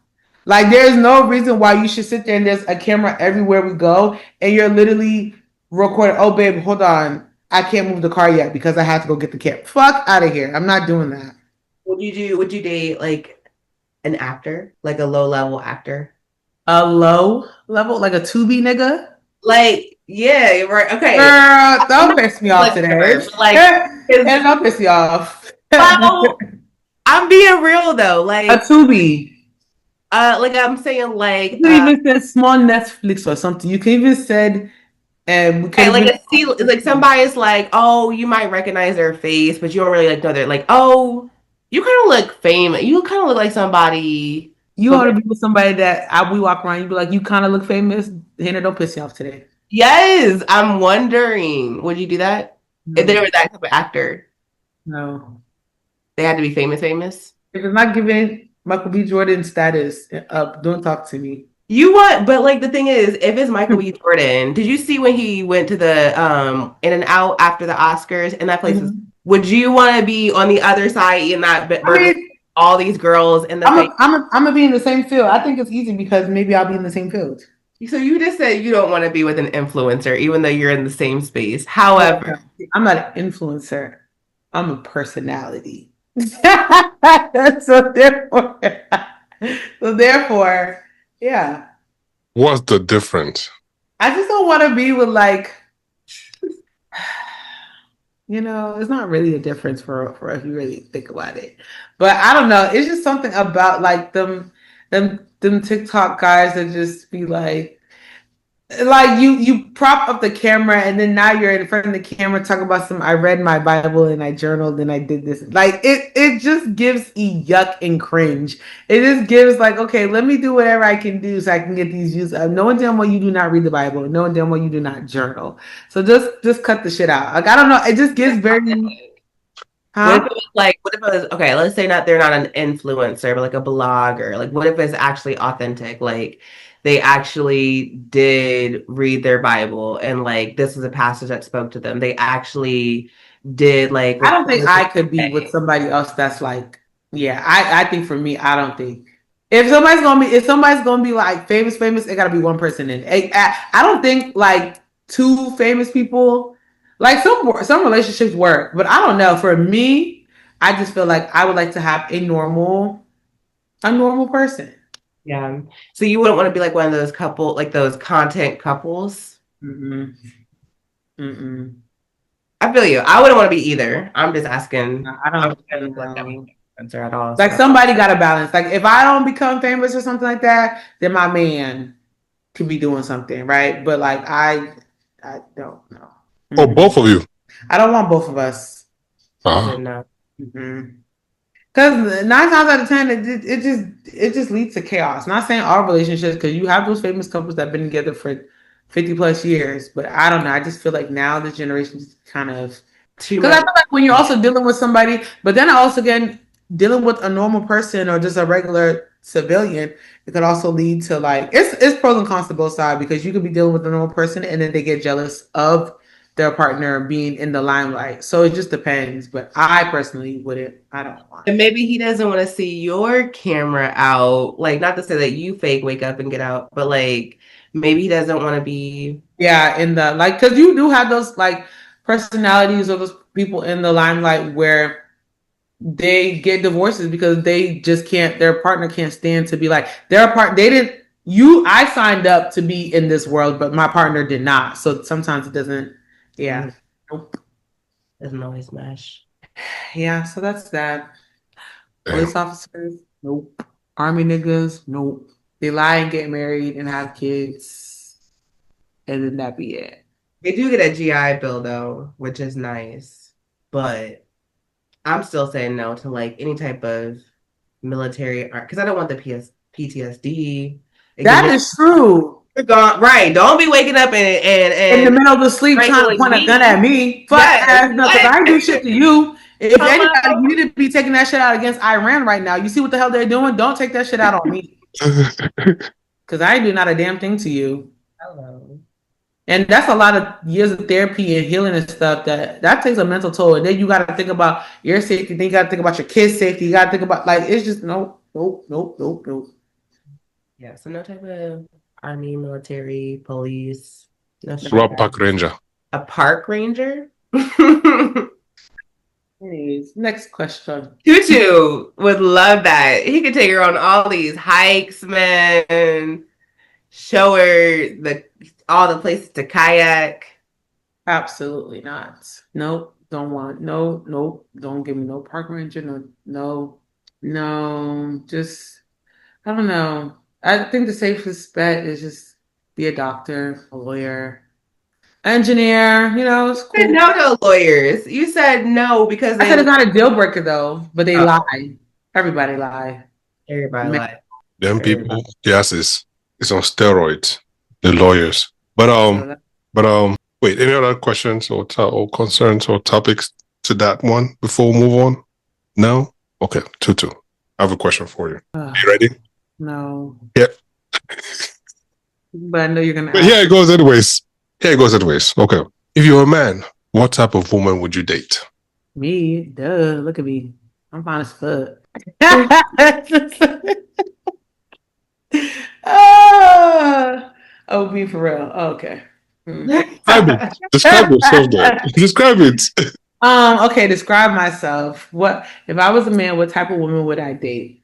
Like, there's no reason why you should sit there and there's a camera everywhere we go and you're literally recording. Oh, babe, hold on. I can't move the car yet because I have to go get the camera. Fuck out of here. I'm not doing that. Would you date like an actor, like a low-level actor? A low level, like a 2B nigga? Like, yeah, right. Okay. Girl, don't piss me off today. Don't piss me off. Well, I'm being real though. Like a 2B. Like I'm saying, You could even said small Netflix or something. You could even said, we could right, have like been. like somebody's like, oh, you might recognize their face, but you don't really like know they're like, oh, you kind of look famous. You kind of look like somebody. You But ought to be with somebody that we walk around. You be like, you kind of look famous. Hannah, don't piss me off today. yes, I'm wondering, would you do that if they No, were that type of actor? no. They had to be famous, famous. If it's not giving Michael B. Jordan status, don't talk to me. You want, but like the thing is, if it's Michael B. Jordan, did you see when he went to the In and Out after the Oscars? And that place is. Mhm. Would you want to be on the other side eating that I burger? With mean, all these girls in the face. I'm gonna be in the same field. I think it's easy because maybe I'll be in the same field. So you just said you don't want to be with an influencer, even though you're in the same space. No, However, no. I'm not an influencer. I'm a personality. So therefore, yeah. What's the difference? I just don't want to be with like, it's not really a difference for if you really think about it. But I don't know. It's just something about like them TikTok guys that just be like you prop up the camera and then now you're in front of the camera talking about some I read my Bible and I journaled and I did this. Like it just gives yuck and cringe. It just gives like, okay, let me do whatever I can do so I can get these views up. Knowing damn well you do not read the Bible, knowing damn well you do not journal. So just cut the shit out. Like I don't know. It just gives very what if huh? it was like, what if it was, okay, let's say not they're not an influencer, but like a blogger. Like, what if it's actually authentic? Like, they actually did read their Bible and like this was a passage that spoke to them. They actually did like I don't think record I could be with somebody else that's like, yeah, I think for me, I don't think if somebody's gonna be like famous, it gotta be one person in. I don't think like two famous people, like some relationships work, but I don't know. For me, I just feel like I would like to have a normal person. Yeah. So you wouldn't want to be like one of those couple, like those content couples. Mm-mm, mm-mm. I feel you. I wouldn't want to be either. I'm just asking. I I don't wouldn't feel like that know. answer at all. Like So somebody got to balance. Like if I don't become famous or something like that, then my man could be doing something, right? But like I don't know. Oh, both of you. I don't want both of us. Ah, no. Because 9 times out of 10, it just leads to chaos. Not saying all relationships, because you have those famous couples that have been together for 50 plus years, but I don't know. I just feel like now this generation is kind of Too because I much. feel like when you're also dealing with somebody, but then I also again dealing with a normal person or just a regular civilian, it could also lead to like it's pros and cons to both sides because you could be dealing with a normal person and then they get jealous of their partner being in the limelight. So it just depends. But I personally wouldn't. I don't want And it. maybe he doesn't want to see your camera out. Like, not to say that you fake wake up and get out, but like maybe he doesn't want to be. Yeah, in the like, because you do have those like personalities of those people in the limelight where they get divorces because they just can't their partner can't stand to be like their part they didn't you I signed up to be in this world but my partner did not, so sometimes it doesn't. Yeah. Nope. Doesn't always mesh. Yeah, so that's that. damn. Police officers, nope. Army niggas, nope. They lie and get married and have kids and then that be it. They do get a GI Bill though, which is nice. But I'm still saying no to like any type of military art because I don't want the PTSD. It gives That me is true. you're gone. Right. Don't be waking up In the and middle of the sleep trying to strangling point a gun at me. me. Fuck Yes. ass no, because What? I ain't do shit to you. If anybody, Hello. you need to be taking that shit out against Iran right now. You see what the hell they're doing? Don't take that shit out on me. Because I ain't do not a damn thing to you. Hello. And that's a lot of years of therapy and healing and stuff that takes a mental toll. And then you got to think about your safety. Then you got to think about your kids' safety. You got to think about like it's just nope, nope, nope, nope, nope. Yeah. So no type of army, military, police. No shit like Rob that. Park Ranger. A park ranger. Anyways, next question. Tutu would love that. He could take her on all these hikes, man. Show her all the places to kayak. Absolutely not. Nope. Don't want. No. Nope. Don't give me no park ranger. No. No. No. Just I don't know. I think the safest bet is just be a doctor, a lawyer, engineer. It's You said cool. no to lawyers. You said no because I they said it's not a deal breaker though, but they oh, lie. Everybody lie. everybody Man, lied. Them Everybody. people, yes, it's on steroids. The lawyers. But so that, wait. Any other questions or concerns or topics to that one before we move on? No. Okay, Tutu. I have a question for you. Are you ready? no. Yeah. But I know you're gonna But ask. here it goes anyways. Here it goes anyways. Okay. If you're a man, what type of woman would you date? Me, duh. Look at me. I'm fine as fuck. Oh, me for real. Oh, okay. Describe it. Describe yourself then. Describe it. Okay, describe myself. What if I was a man, what type of woman would I date?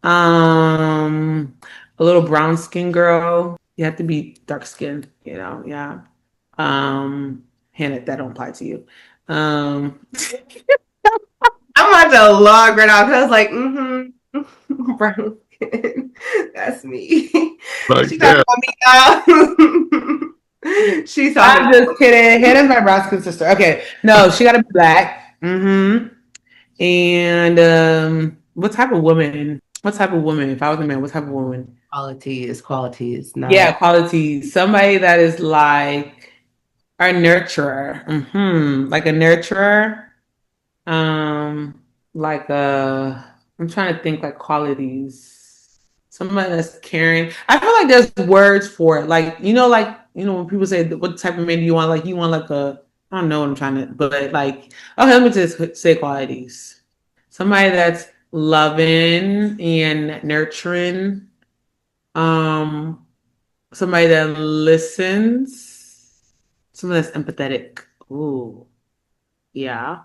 Um, a little brown skin girl. You have to be dark skinned, yeah. Hannah, that don't apply to you. Um, I'm about to log right out because I was like, brown skin. That's me. Like, She talking yeah. about me now. She's talking I'm just kidding. Hannah's my brown skin sister. Okay, no, she gotta be black. And what type of woman? What type of woman? If I was a man, what type of woman? qualities, Yeah, not quality. Somebody that is like a nurturer. Like a nurturer. Um, like I'm trying to think like qualities. Somebody that's caring. I feel like there's words for it. When people say what type of man do you want? Like you want like I don't know what I'm trying to, but like okay, let me just say qualities. Somebody that's loving and nurturing. Um, Somebody that listens. Somebody that's empathetic. Ooh, yeah.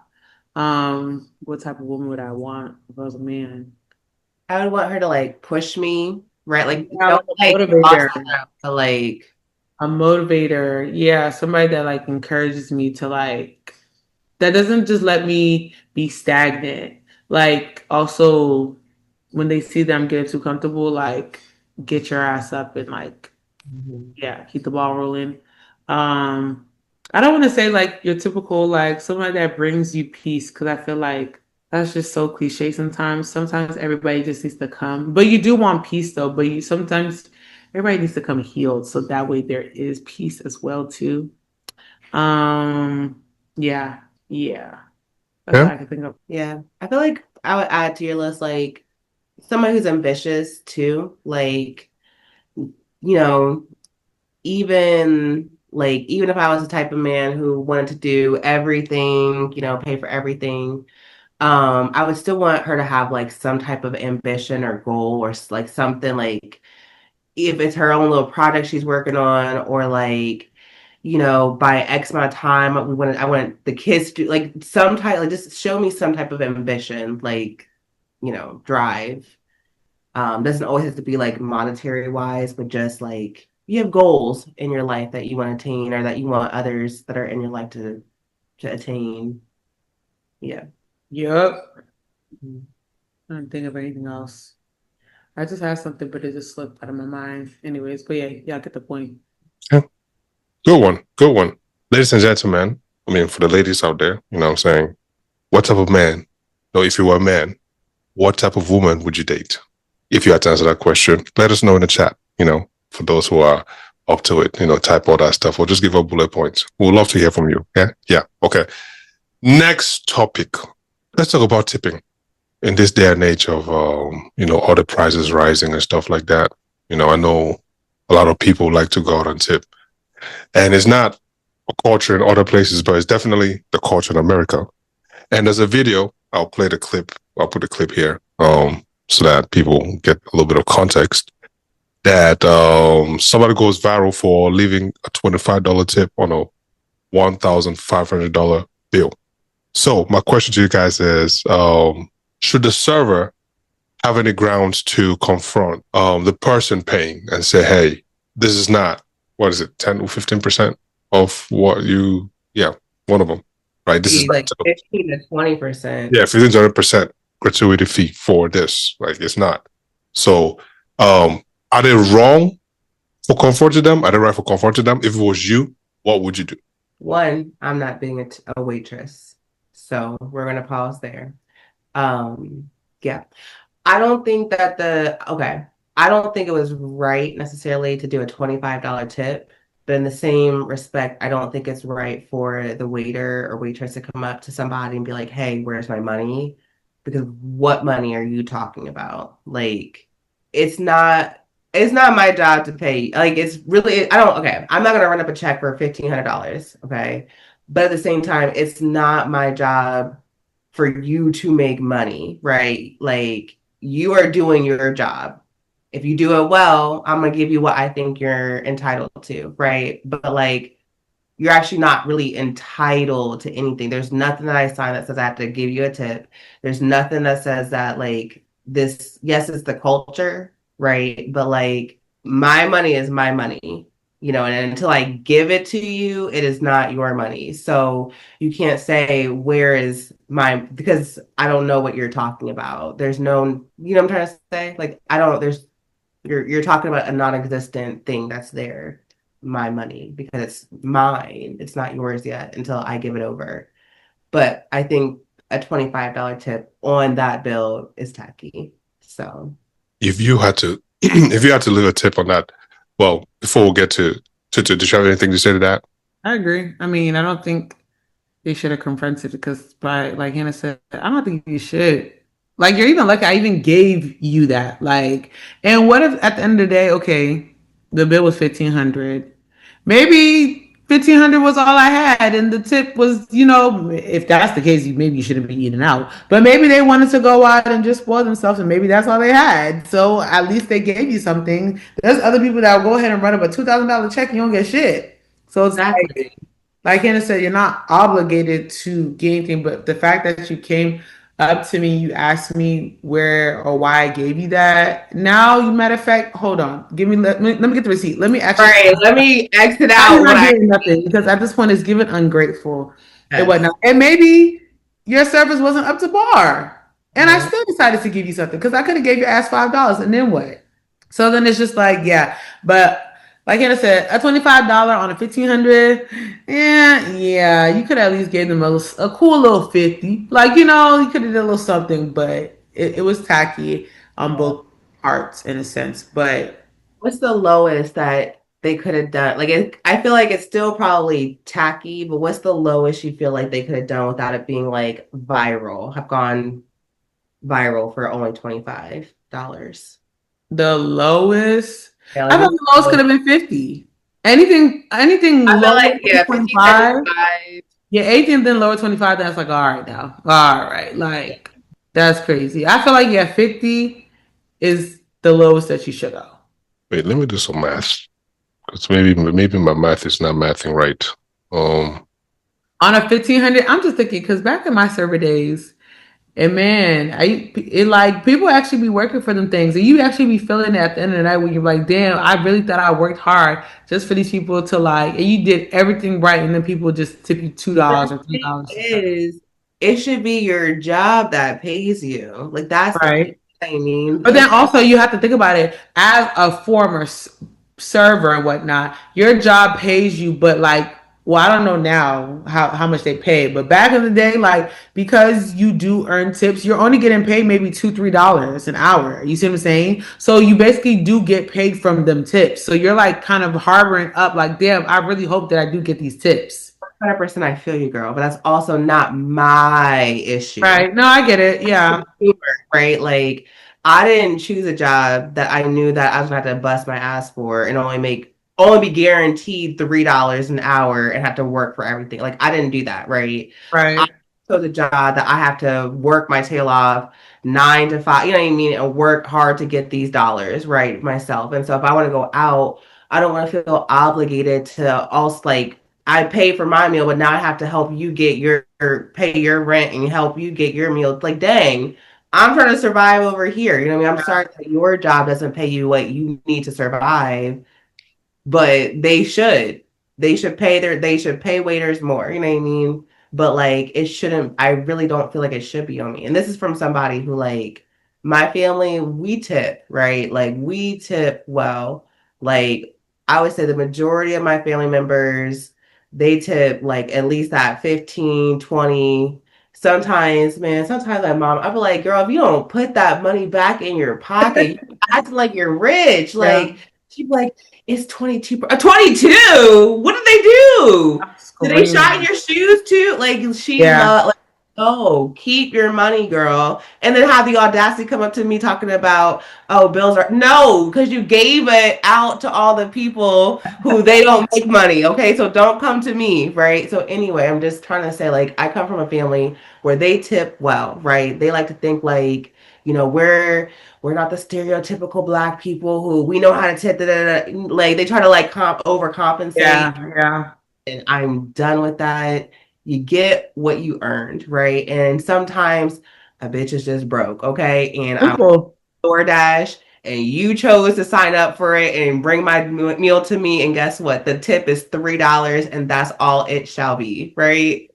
What type of woman would I want if I was a man? I would want her to like push me, right? Like Yeah, don't like a like boss motivator. me around, but like A motivator. Yeah, somebody that like encourages me to like that doesn't just let me be stagnant. Like also when they see that I'm getting too comfortable, like get your ass up and like yeah, keep the ball rolling. Um, I don't want to say like your typical like somebody that brings you peace because I feel like that's just so cliche sometimes. Sometimes everybody just needs to come, but you do want peace though. But you sometimes everybody needs to come healed so that way there is peace as well too. Um, yeah, yeah, that's Yeah. what I can think of. yeah. I feel like I would add to your list like someone who's ambitious too. Like, you know, even if I was the type of man who wanted to do everything, pay for everything, I would still want her to have like some type of ambition or goal or like something like if it's her own little project she's working on or like by X amount of time I want the kids to like some type like just show me some type of ambition like drive. Doesn't always have to be like monetary wise, but just like you have goals in your life that you want to attain or that you want others that are in your life to attain. Yeah. Yep. Mhm. I don't think of anything else. I just had something, but it just slipped out of my mind. Anyways, but yeah, I get the point. Yeah. Good one. Good one. Ladies and gentlemen, I mean, for the ladies out there, you know what I'm saying? What type of man, no, if you were a man, what type of woman would you date? If you had to answer that question, let us know in the chat, for those who are up to it, type all that stuff or just give up bullet points. We'd love to hear from you. Yeah. Yeah. Okay. Next topic. Let's talk about tipping in this day and age of, all the prices rising and stuff like that. I know a lot of people like to go out and tip. And it's not a culture in other places, but it's definitely the culture in America. And there's a video. I'll play the clip. I'll put the clip here, so that people get a little bit of context. That somebody goes viral for leaving a $25 tip on a $1,500 bill. So my question to you guys is: should the server have any grounds to confront the person paying and say, "Hey, this is not, what is it, 10 or 15% of what you, yeah, one of them, right? This is Like 15 to 20%. yeah, 15 to 20% gratuity fee for this. Like, it's not. So Are they wrong for confronting them? Are they right for confronting them? If it was you, what would you do? One, I'm not being a waitress. So we're going to pause there. Yeah. I don't think that I don't think it was right necessarily to do a $25 tip, but in the same respect, I don't think it's right for the waiter or waitress to come up to somebody and be like, "Hey, where's my money?" Because what money are you talking about? Like, it's not it's not my job to pay. Like, it's really I don't okay, I'm not gonna run up a check for $1,500, okay? But at the same time, it's not my job for you to make money, right? Like, you are doing your job. If you do it well, I'm gonna give you what I think you're entitled to, right? But like, you're actually not really entitled to anything. There's nothing that I sign that says I have to give you a tip. There's nothing that says that like this, yes, it's the culture, right? But like, my money is my money, and until I give it to you, it is not your money. So you can't say where is my, because I don't know what you're talking about. There's no, what I'm trying to say? Like, I don't, there's you're talking about a non-existent thing that's there, my money, because it's mine. It's not yours yet until I give it over. But I think a $25 tip on that bill is tacky. So If you had to, if you had to leave a tip on that, well, before we get to did you have anything to say to that? I agree. I mean, I don't think they should have confronted because by like Hannah said, I don't think you should. Like you're even lucky I even gave you that. Like, and what if at the end of the day, okay, the bill was 1,500. Maybe 1,500 was all I had, and the tip was, if that's the case, maybe you shouldn't be eating out. But maybe they wanted to go out and just spoil themselves, and maybe that's all they had. So at least they gave you something. There's other people that will go ahead and run up a $2,000 check, and you don't get shit. So it's exactly. like Hannah said, you're not obligated to get anything, but the fact that you came up to me, you asked me where or why I gave you that. Now, you matter of fact, hold on, let me get the receipt. Let me actually. All right, let me exit I'm out what not I getting nothing because at this point it's given ungrateful and yes. whatnot. And maybe your service wasn't up to bar, and I Yeah. still decided to give you something because I could have gave your ass $5, and then what? So then it's just like, yeah, but. Like Hannah said, a $25 on a 1,500, yeah, you could at least give them a cool little 50. Like, you could have done a little something, but it was tacky on both parts in a sense. But What's the lowest that they could have done? Like, I feel like it's still probably tacky, but what's the lowest you feel like they could have done without it being like viral? Have gone viral for only $25. the lowest, Yeah, I like thought what's the lowest could have been 50. Anything I feel lower like than 50 25. 55. Yeah, 18 then lower 25, that's like, all right now. All right. Like, that's crazy. I feel like, yeah, 50 is the lowest that you should go. Wait, let me do some math because maybe my math is not mathing right. On a 1,500, I'm just thinking, because back in my server days, and man, it like people actually be working for them things, and you actually be feeling it at the end of the night when you're like, damn, I really thought I worked hard just for these people to like, and you did everything right, and then people just tip you $2 or The thing $3 or something. is, it should be your job that pays you. Like, that's the thing. Right. I mean, But then also you have to think about it as a former server and whatnot. Your job pays you, but like, well, I don't know now how much they pay, but back in the day, like because you do earn tips, you're only getting paid maybe $2-3 an hour. You see what I'm saying? So you basically do get paid from them tips. So you're like kind of harboring up, like, damn, I really hope that I do get these tips. 100% I feel you, girl, but that's also not my issue. Right? No, I get it. Yeah. Right? Like, I didn't choose a job that I knew that I was gonna have to bust my ass for and only be guaranteed $3 an hour and have to work for everything. Like, I didn't do that, right? I Right. chose a job that I have to work my tail off 9 to 5, you know what I mean, and work hard to get these dollars, right, myself. And so if I want to go out, I don't want to feel obligated to also like I pay for my meal, but now I have to help you get pay your rent and help you get your meal. Like, dang, I'm trying to survive over here. You know what I mean? I'm sorry that your job doesn't pay you what you need to survive, but they should. They should pay waiters more. You know what I mean? But like, it shouldn't. I really don't feel like it should be on me. And this is from somebody who like my family, we tip, right? Like we tip well. Like I would say the majority of my family members, they tip like at least that 15, 20. Sometimes, man, sometimes my mom, I'd be like, girl, if you don't put that money back in your pocket, you acting like you're rich. Yeah. Like she'd be like, it's 22. 22? What did they do? I'm Did they shine screaming. your shoes too? Like she Yeah. loved, like, oh, keep your money, girl. And then have the audacity come up to me talking about, oh, bills are no, because you gave it out to all the people who they don't make money. Okay, so don't come to me, right? So anyway, I'm just trying to say, like, I come from a family where they tip well, right? They like to think like, we're not the stereotypical black people who we know how to tip. Da, da, da. Like they try to like overcompensate, Yeah. and I'm done with that. You get what you earned, right? And sometimes a bitch is just broke, okay? And I'm Simple. DoorDash, and you chose to sign up for it and bring my meal to me, and guess what? The tip is $3, and that's all it shall be, right?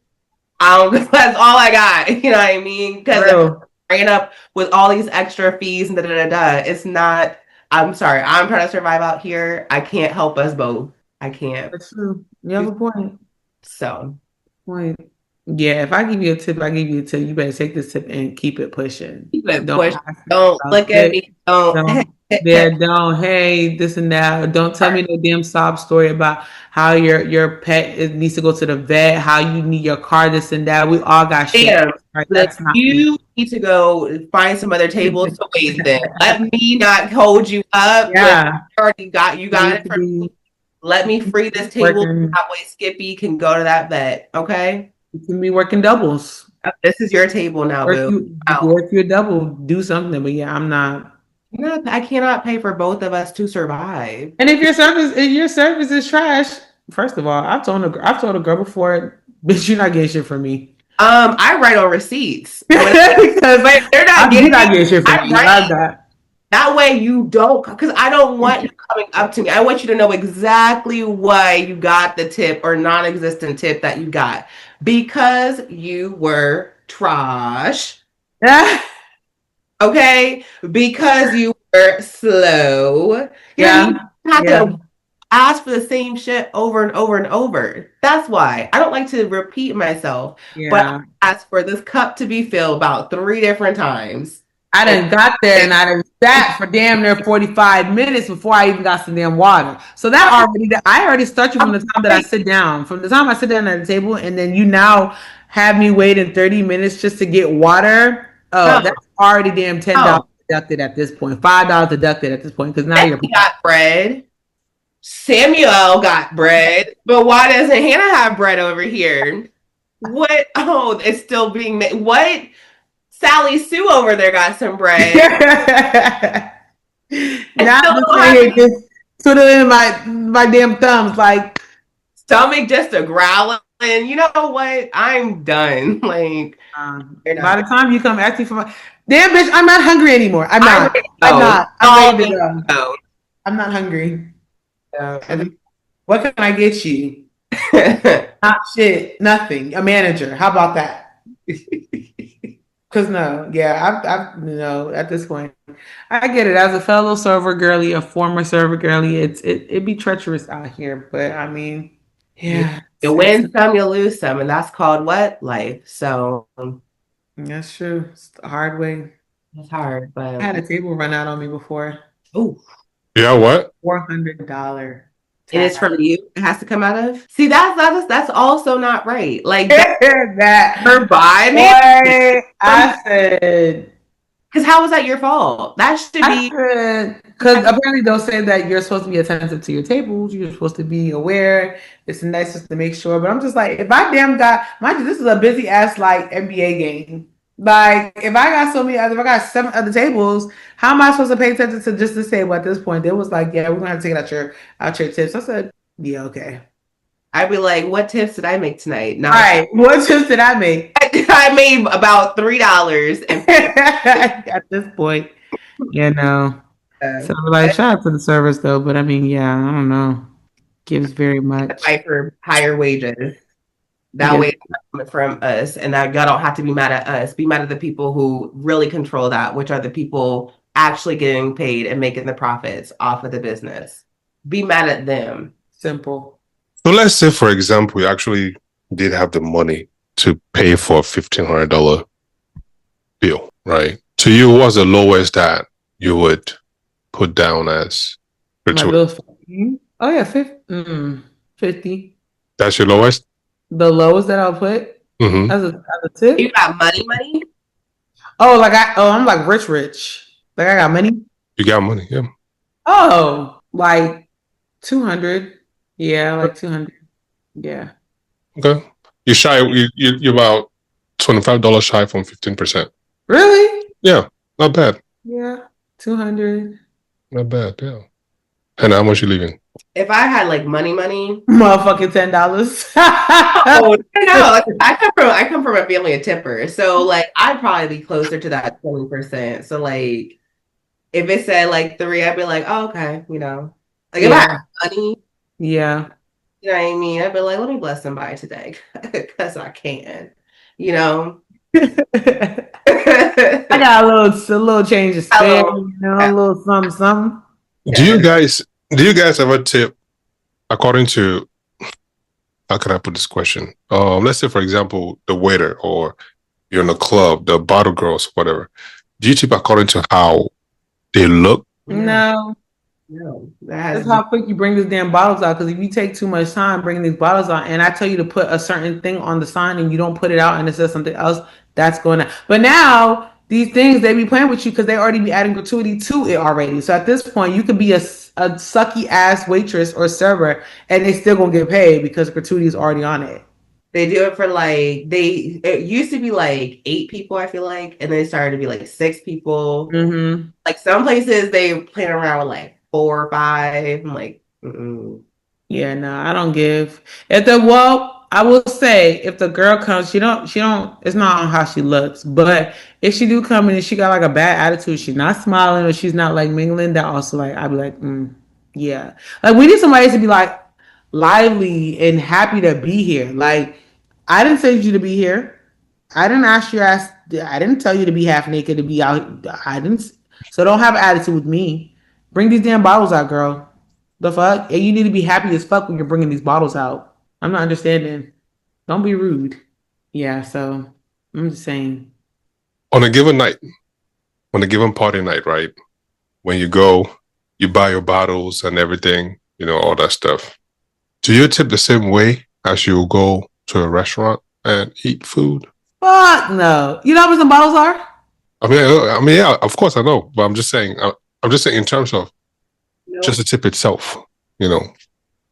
That's all I got. You know what I mean? Because bringing up with all these extra fees and da da da da, it's not. I'm sorry. I'm trying to survive out here. I can't help us both. I can't. That's true. You have a point. So Point. Yeah, if I give you a tip, I give you a tip. You better take this tip and keep it pushing. keep it Don't push. ask me Don't about look at it. me. Don't. Don't. Yeah, don't. Hey, this and that. Don't tell me no damn sob story about how your pet needs to go to the vet. How you need your car. This and that. We all got shit. Damn. Right? Look, That's not me. you need to go find some other tables to wait then. Let me not hold you up. Look, Yeah, you you got need it to from be me. Let me free this table. working. That way Skippy can go to that vet. Okay? You can be working doubles. This is your table now, Work boo. you Out. work your double. Do something. But yeah, I'm not. I cannot pay for both of us to survive. And if your service is trash, first of all, I've told a girl before, bitch, you're not getting shit from me. I write on receipts. When Because they're not you're getting not it, getting shit from I me. write. Love that. That way you don't, because I don't want you coming up to me. I want you to know exactly why you got the tip or non-existent tip that you got. Because you were trash. Okay? Because you were slow. You know what I mean? Yeah. You have Yeah. to ask for the same shit over and over and over. That's why. I don't like to repeat myself, but Yeah. I asked for this cup to be filled about 3 different times. I done got there and I done sat for damn near 45 minutes before I even got some damn water. So I already start you from the time that I sit down. From the time I sit down at the table and then you now have me waiting 30 minutes just to get water. Oh, No, that's already damn $10 no. deducted at this point. $5 deducted at this point because now you're Becky got bread. Samuel got bread. But why doesn't Hannah have bread over here? What? Oh, it's still being made. What? Sally Sue over there got some bread. Now I'm just saying, just twiddling my damn thumbs like stomach just a growling. You know what? I'm done. Like, by the time you come asking for my damn bitch, I'm not hungry anymore. I'm not. I'm ready to go. I'm not hungry. What can I get you? Not shit. Nothing. A manager. How about that? Because no, yeah, I've at this point, I get it. As a fellow server girly, a former server girly, it'd be treacherous out here. But I mean, yeah, you win some, you lose some, and that's called what? Life. So that's true. It's the hard way. It's hard, but I had a table run out on me before. Oh, yeah, what? $400. And it's from you. It has to come out of. See, that's also not right. Like that her buy me. I said, because how was that your fault? That should be because apparently they'll say that you're supposed to be attentive to your tables. You're supposed to be aware. It's nice just to make sure. But I'm just like, if I damn got, mind you, this is a busy ass like NBA game. Like, if I got 7 other tables, how am I supposed to pay attention to just this table at this point? They was like, yeah, we're gonna have to take it out your tips. I said, yeah, okay. I'd be like, what tips did I make tonight? All right, what tips did I make? I made about $3 at this point. Yeah, no. So like, shout out to the service though, but I mean, yeah, I don't know. Gives very much. Fight for higher wages. That Yeah. way it's not coming from us, and that y'all don't have to be mad at us. Be mad at the people who really control that, which are the people actually getting paid and making the profits off of the business. Be mad at them. Simple. So let's say, for example, you actually did have the money to pay for a $1,500 bill, right? To you, what's the lowest that you would put down as My gratuity? bill's 50. Oh yeah, 50. That's your lowest? The lowest that I'll put Mm-hmm. as a tip. You got money? Oh, I'm like rich. Like I got money. You got money, yeah. Oh, like 200. Yeah, like 200. Yeah. Okay. You're about $25 shy from 15%. Really? Yeah, not bad. Yeah. 200. Not bad, yeah. And how much you leaving? If I had like money, Motherfucking $10. oh no, like, I come from a family of tippers, so like I'd probably be closer to that 20%. So like if it said like 3, I'd be like, oh, okay, you know, like if I had money, Yeah. you know what I mean, I'd be like, let me bless somebody today because I can, you know. I got a little change of spare, you know, a little something. Do you guys ever tip according to, how can I put this question? Let's say, for example, the waiter, or you're in a club, the bottle girls, whatever. Do you tip according to how they look? No. That's how quick you bring these damn bottles out. Because if you take too much time bringing these bottles out, and I tell you to put a certain thing on the sign and you don't put it out and it says something else, that's going to. But now these things, they be playing with you because they already be adding gratuity to it already. So at this point, you could be a sucky ass waitress or server and they still gonna get paid because gratuity is already on it. They do it for like it used to be like 8 people, I feel like, and then it started to be like 6 people. Mm-hmm. Like some places they playing around with like 4 or 5. I'm like, yeah, no, I don't give. I will say if the girl comes, she don't. It's not on how she looks, but if she do come in and she got like a bad attitude, she's not smiling or she's not like mingling, that also like I'd be like, yeah, like we need somebody to be like lively and happy to be here. Like I didn't send you to be here. I didn't ask your ass. I didn't tell you to be half naked to be out. I didn't. So don't have an attitude with me. Bring these damn bottles out, girl. The fuck? And you need to be happy as fuck when you're bringing these bottles out. I'm not understanding. Don't be rude. Yeah, so I'm just saying. On a given night, on a given party night, right? When you go, you buy your bottles and everything, you know, all that stuff. Do you tip the same way as you go to a restaurant and eat food? Fuck no. You know how much some bottles are? Yeah, of course I know, but I'm just saying in terms of just the tip itself, you know.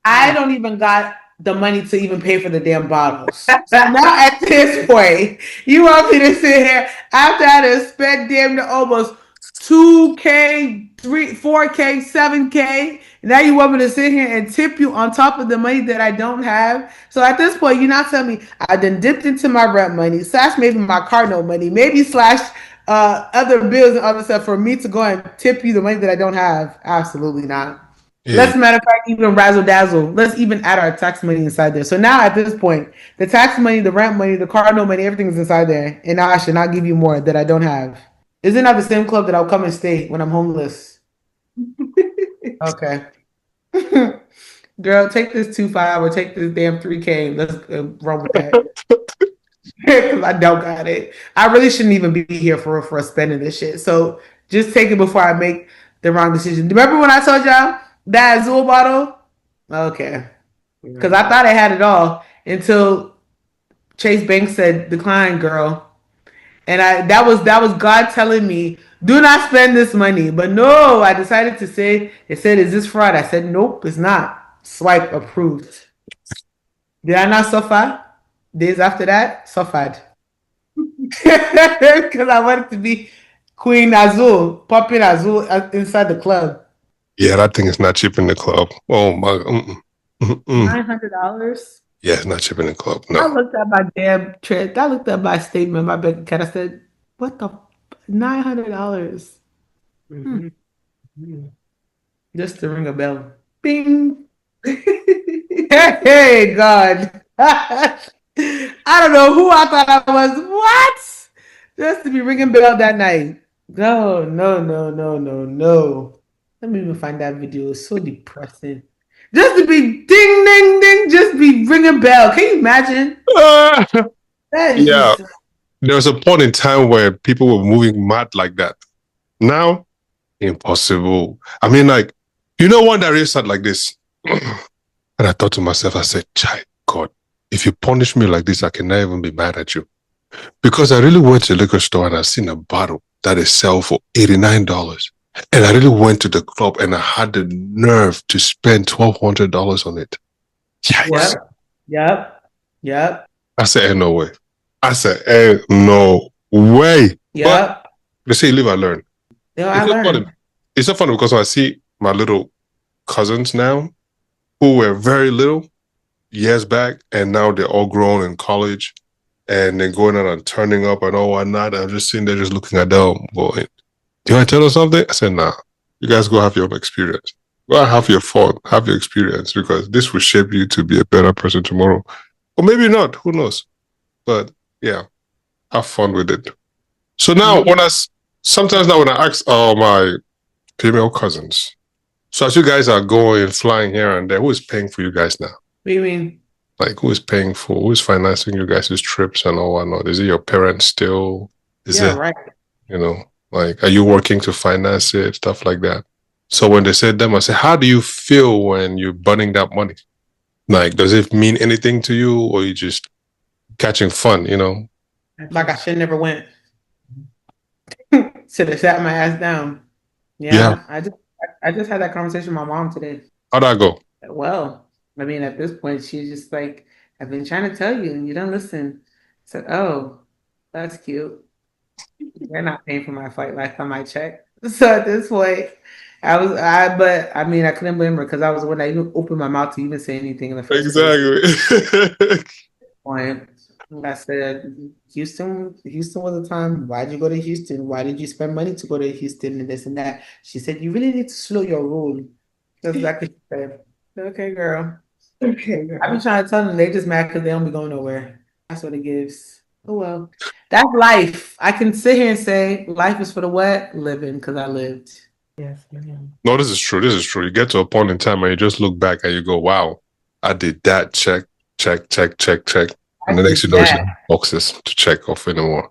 I don't even got the money to even pay for the damn bottles. So now at this point, you want me to sit here after I have spent damn near almost 2K, 4K, 7K. Now you want me to sit here and tip you on top of the money that I don't have? So at this point, you're not telling me I then dipped into my rent money, slash maybe my car note money, maybe slash other bills and other stuff for me to go and tip you the money that I don't have. Absolutely not. Yeah. Let's, matter of fact, even razzle dazzle. Let's even add our tax money inside there. So now at this point, the tax money, the rent money, the car note money, everything is inside there. And now I should not give you more that I don't have. Isn't that the same club that I'll come and stay when I'm homeless? Okay. Girl, take this 2.5 or take this damn 3K. Let's run with that. Because I don't got it. I really shouldn't even be here for spending this shit. So just take it before I make the wrong decision. Remember when I told y'all that Azul bottle? Okay. Because I thought I had it all until Chase Banks said, decline, girl. And that was God telling me, do not spend this money. But no, I decided to say, it said, is this fraud? I said, nope, it's not. Swipe approved. Did I not suffer? Days after that, suffered. Because I wanted to be Queen Azul, popping Azul inside the club. Yeah, that thing is not cheap in the club. Oh my. $900? Yeah, it's not cheap in the club. No. I looked at my damn trip. I looked at my statement, my bank account. I said, what the $900? Just to ring a bell. Bing. Hey, God. I don't know who I thought I was. What? Just to be ringing bell that night. No, no, no, no, no, no. Let me even find that video. It's so depressing. Just to be ding, ding, ding, just be ringing bell. Can you imagine? That is Yeah. just There was a point in time where people were moving mad like that. Now, impossible. I mean, like, you know, one that really started like this. And I thought to myself, I said, Chai, God, if you punish me like this, I can never even be mad at you. Because I really went to the liquor store and I seen a bottle that is sell for $89. And I really went to the club and I had the nerve to spend $1,200 on it. Yikes. Yep. I said, no way. I said, no way. But Yep. they say live and learn. No, I learned. It's so funny because I see my little cousins now who were very little years back, and now they're all grown in college, and they're going out and turning up and all whatnot. I'm just sitting there just looking at them going, do you want to tell us something? I said, nah, you guys go have your own experience. Go and have your fun, have your experience, because this will shape you to be a better person tomorrow. Or maybe not, who knows? But yeah, have fun with it. So now sometimes now when I ask my female cousins, so as you guys are going, flying here and there, who is paying for you guys now? What do you mean? Like, who is financing you guys' trips and all whatnot? Is it your parents still? Is it, right. you know, like, are you working to finance it? Stuff like that. So when they said them, I said, how do you feel when you're burning that money? Like, does it mean anything to you, or you just catching fun, you know? Like I should never went. Should have sat my ass down. Yeah. I just had that conversation with my mom today. How'd that go? Well, I mean, at this point, she's just like, I've been trying to tell you and you don't listen. I said, oh, that's cute. They're not paying for my flight like on my check. So at this point, but I mean, I couldn't blame her because I was the one that even opened my mouth to even say anything in the first Exactly. point. I said, Houston was the time. Why'd you go to Houston? Why did you spend money to go to Houston and this and that? She said, you really need to slow your roll. That's exactly what she said. Okay, girl. Okay, girl. I've been trying to tell them they just mad because they don't be going nowhere. That's what it gives. Oh well. That's life. I can sit here and say life is for the what? Living, because I lived. Yes, ma'am. No, this is true. This is true. You get to a point in time where you just look back and you go, wow, I did that. Check. And the next you know, it's boxes to check off anymore.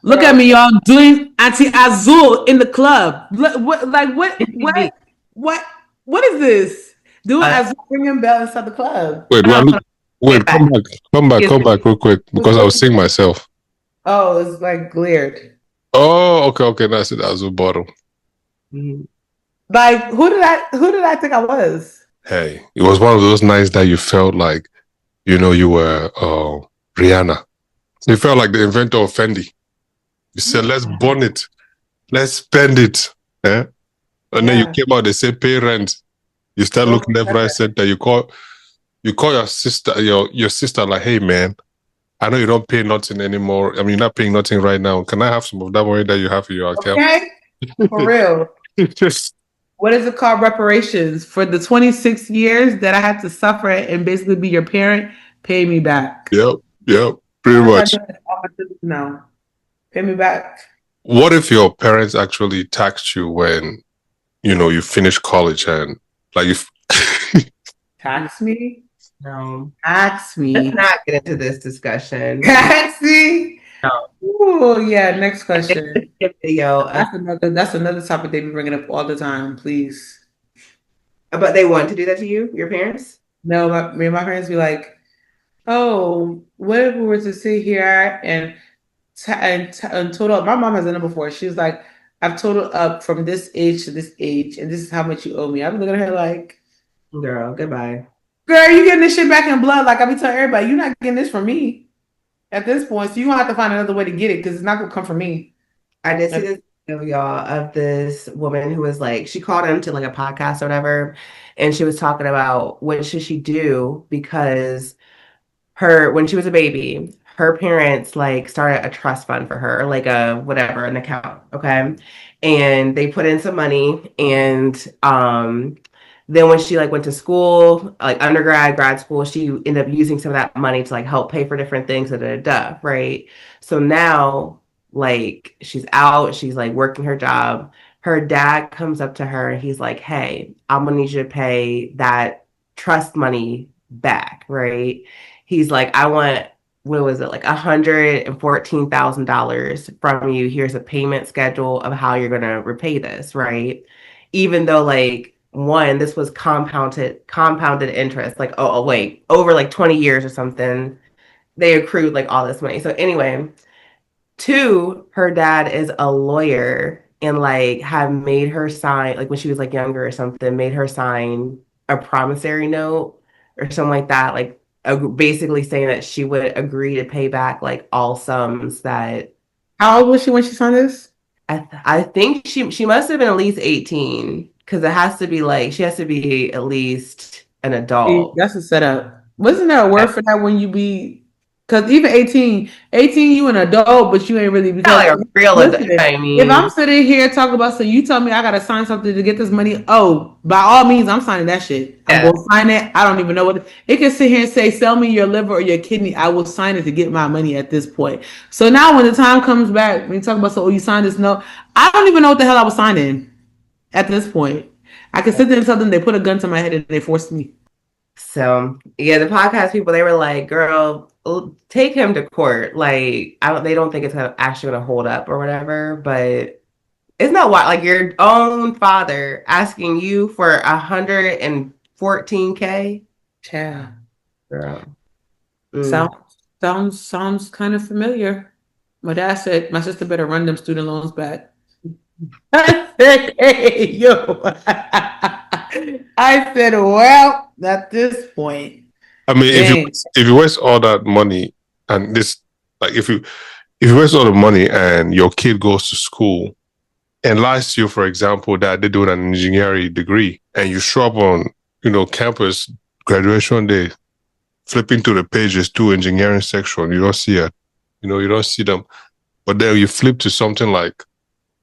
Look at me, y'all, doing anti-azul in the club. What is this? Doing azul, ringing bell inside the club. Wait, come back real quick, because I was seeing myself. Oh, it's like glared. Oh, okay, that's it. Azul bottle. Mm-hmm. Like, who did I think I was? Hey, it was one of those nights that you felt like, you know, you were Rihanna. You felt like the inventor of Fendi. You said, let's burn it. Let's spend it. Eh? And then you came out, they say pay rent. You start looking left, right, center. You call your sister, your sister, like, hey man, I know you don't pay nothing anymore. I mean, you're not paying nothing right now. Can I have some of that money that you have in your account? Okay, for real. What is it called? Reparations for the 26 years that I had to suffer and basically be your parent. Pay me back. Yep, pretty much. No, pay me back. What if your parents actually taxed you when, you know, you finish college and like Tax me? No. Tax me. Let's not get into this discussion. Tax me? No. Oh yeah. Next question. Video. That's another topic they be bringing up all the time. Please. But they want to do that to you, your parents? No, my parents be like, "Oh, what if we were to sit here and total?" My mom has done it before. She's like, "I've totaled up from this age to this age, and this is how much you owe me." I'm looking at her like, "Girl, goodbye." Girl, you getting this shit back in blood? Like I be telling everybody, you're not getting this from me. At this point, so you're gonna have to find another way to get it because it's not gonna come from me. I did see this video, y'all, of this woman who was like, she called into like a podcast or whatever, and she was talking about what should she do because when she was a baby, her parents like started a trust fund for her, or like an account, okay? And they put in some money and Then when she like went to school, like undergrad, grad school, she ended up using some of that money to like help pay for different things, right? So now like she's out, she's like working her job. Her dad comes up to her and he's like, "Hey, I'm gonna need you to pay that trust money back," right? He's like, "I want, what was it, like $114,000 from you. Here's a payment schedule of how you're gonna repay this," right? Even though like one, this was compounded interest, like wait, over like 20 years or something, they accrued like all this money. So anyway, two, her dad is a lawyer and like have made her sign, like when she was like younger or something, made her sign a promissory note or something like that, like basically saying that she would agree to pay back like all sums that How old was she when she signed this? I think she must have been at least 18 because it has to be like she has to be at least an See, adult. that's a setup. Wasn't there a word for that when you be, because even 18, you an adult, but you ain't really, Not because like a real adult. listen, I if I'm mean, sitting here talking about, so you tell me I gotta sign something to get this money, oh, by all means, I'm signing that shit. I'm yeah. gonna sign it. I don't even know what it can sit here and say, sell me your liver or your kidney. I will sign it to get my money at this point. So now when the time comes back, when you talk about, so oh, you signed this note, I don't even know what the hell I was signing at this point. I can sit there and tell them they put a gun to my head and they forced me. So yeah, the podcast people, they were like, "Girl, take him to court." Like, I don't, they don't think it's actually gonna hold up or whatever. But it's not what, like your own father asking you for 114K, Yeah. girl. Mm. Sounds sounds kind of familiar. My dad said my sister better run them student loans back. I said, hey, yo. I said, well, at this point, I mean, dang. if you waste all that money and this, like if you waste all the money and your kid goes to school and lies to you, for example, that they're doing an engineering degree, and you show up on campus graduation day, flipping through the pages to engineering section, you don't see it, you don't see them, but then you flip to something like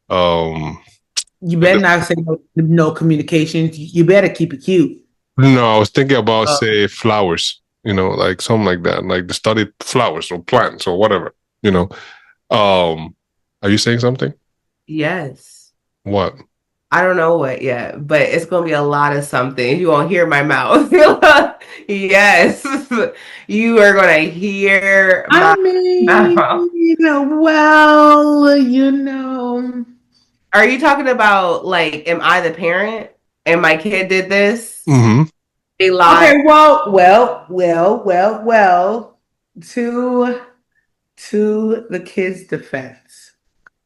um You better not say no communications. You better keep it cute. no, I was thinking about, Uh, say, flowers, like something like that, like the studied flowers or plants or whatever, you know. Are you saying something? Yes. What? I don't know what yet, but it's gonna be a lot of something. You won't hear my mouth. Yes, you are gonna hear I my mouth. mean, well, you know. Are you talking about like, am I the parent and my kid did this? Mm-hmm. They lied. Okay, well. To the kid's defense,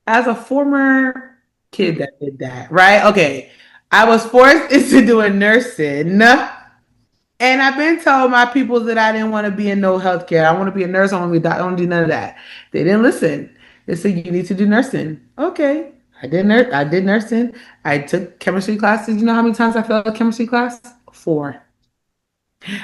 as a former kid that did that, right? Okay, I was forced into doing nursing, and I've been told my people that I didn't want to be in no healthcare. I want to be a nurse. I want to be. I don't do none of that. They didn't listen. They said you need to do nursing. Okay, I did nurse. I did nursing. I took chemistry classes. You know how many times I failed a chemistry class? 4.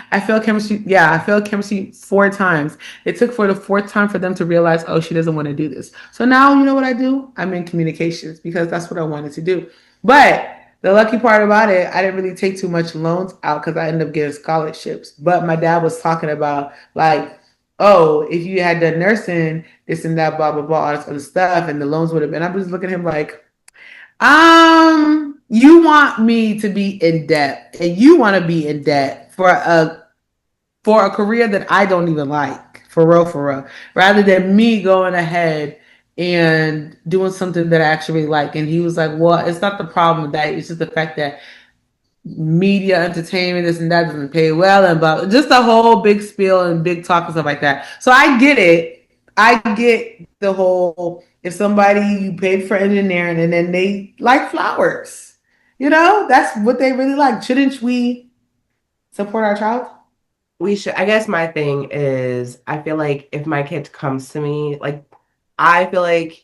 I failed chemistry. Yeah, I failed chemistry 4 times. It took for the 4th time for them to realize, oh, she doesn't want to do this. So now you know what I do? I'm in communications because that's what I wanted to do. But the lucky part about it, I didn't really take too much loans out because I ended up getting scholarships. But my dad was talking about like, oh, if you had done nursing, this and that, blah blah blah, all this other stuff, and the loans would have been. I was looking at him like, you want me to be in debt, and you want to be in debt for a career that I don't even like, for real, rather than me going ahead and doing something that I actually like. And he was like, well, it's not the problem with that. It's just the fact that media, entertainment, this and that doesn't pay well, and but just a whole big spiel and big talk and stuff like that. So I get it. I get the whole, if somebody you paid for engineering and then they like flowers, that's what they really like. Shouldn't we support our child? We should. I guess my thing is, I feel like if my kid comes to me, like, I feel like,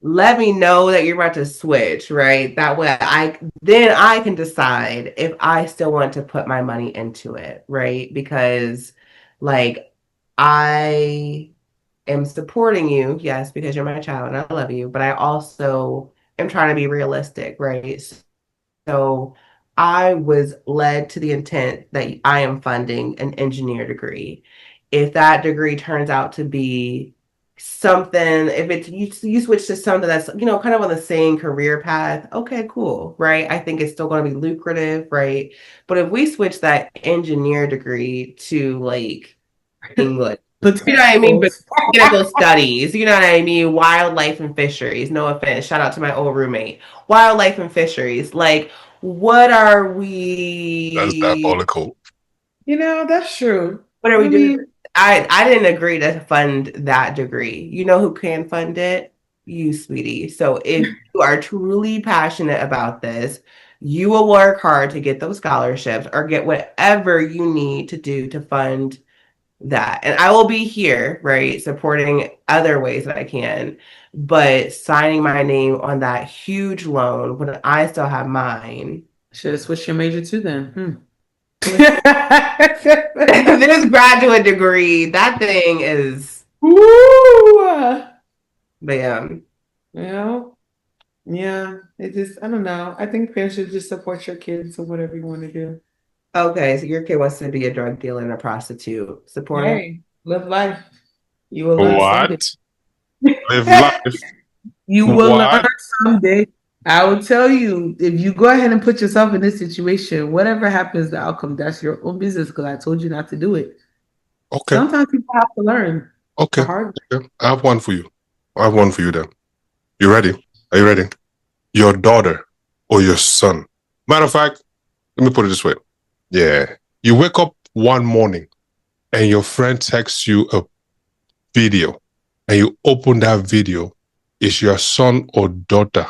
let me know that you're about to switch, right? That way I can decide if I still want to put my money into it, right? Because like I am supporting you, yes, because you're my child and I love you, but I also am trying to be realistic, right? So I was led to the intent that I am funding an engineer degree. If that degree turns out to be something, if it's you switch to something that's, kind of on the same career path, okay, cool, right? I think it's still going to be lucrative, right? But if we switch that engineer degree to like English, you know what I mean? But technical studies, you know what I mean? Wildlife and fisheries. No offense. Shout out to my old roommate. Wildlife and fisheries. Like, what are That's we? diabolical. That's true. What are I we doing? mean, I didn't agree to fund that degree. You know who can fund it? You, sweetie. So if you are truly passionate about this, you will work hard to get those scholarships or get whatever you need to do to fund that. And I will be here, right, supporting other ways that I can. But signing my name on that huge loan when I still have mine. should have switched your major too then. This graduate degree, that thing is, Woo! but Yeah. I don't know. I think parents should just support your kids or whatever you want to do. okay, so your kid wants to be a drug dealer and a prostitute. Support him. Hey, live life. You will learn someday. What? Live life. You will learn What? someday. I will tell you, if you go ahead and put yourself in this situation, whatever happens, the outcome, that's your own business because I told you not to do it. Okay. Sometimes people have to learn. Okay. The hard way. Okay. I have one for you. I have one for you then. You ready? Are you ready? Your daughter or your son. Matter of fact, let me put it this way. Yeah. You wake up one morning and your friend texts you a video and you open that video. It's your son or daughter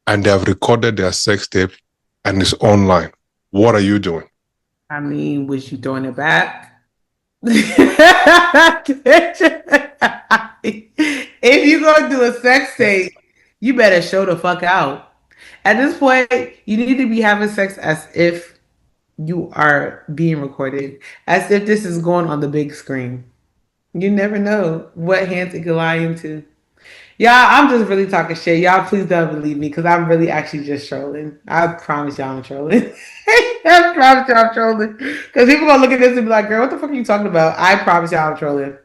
and they have recorded their sex tape and it's online. What are you doing? I mean, was you throwing it back? If you're going to do a sex tape, you better show the fuck out. At this point, you need to be having sex as if you are being recorded, as if this is going on the big screen. You never know what hands it could lie into. Y'all, I'm just really talking shit. Y'all, please don't believe me because I'm really actually just trolling. I promise y'all I'm trolling. I promise y'all I'm trolling. Because people gonna look at this and be like, girl, what the fuck are you talking about? I promise y'all I'm trolling.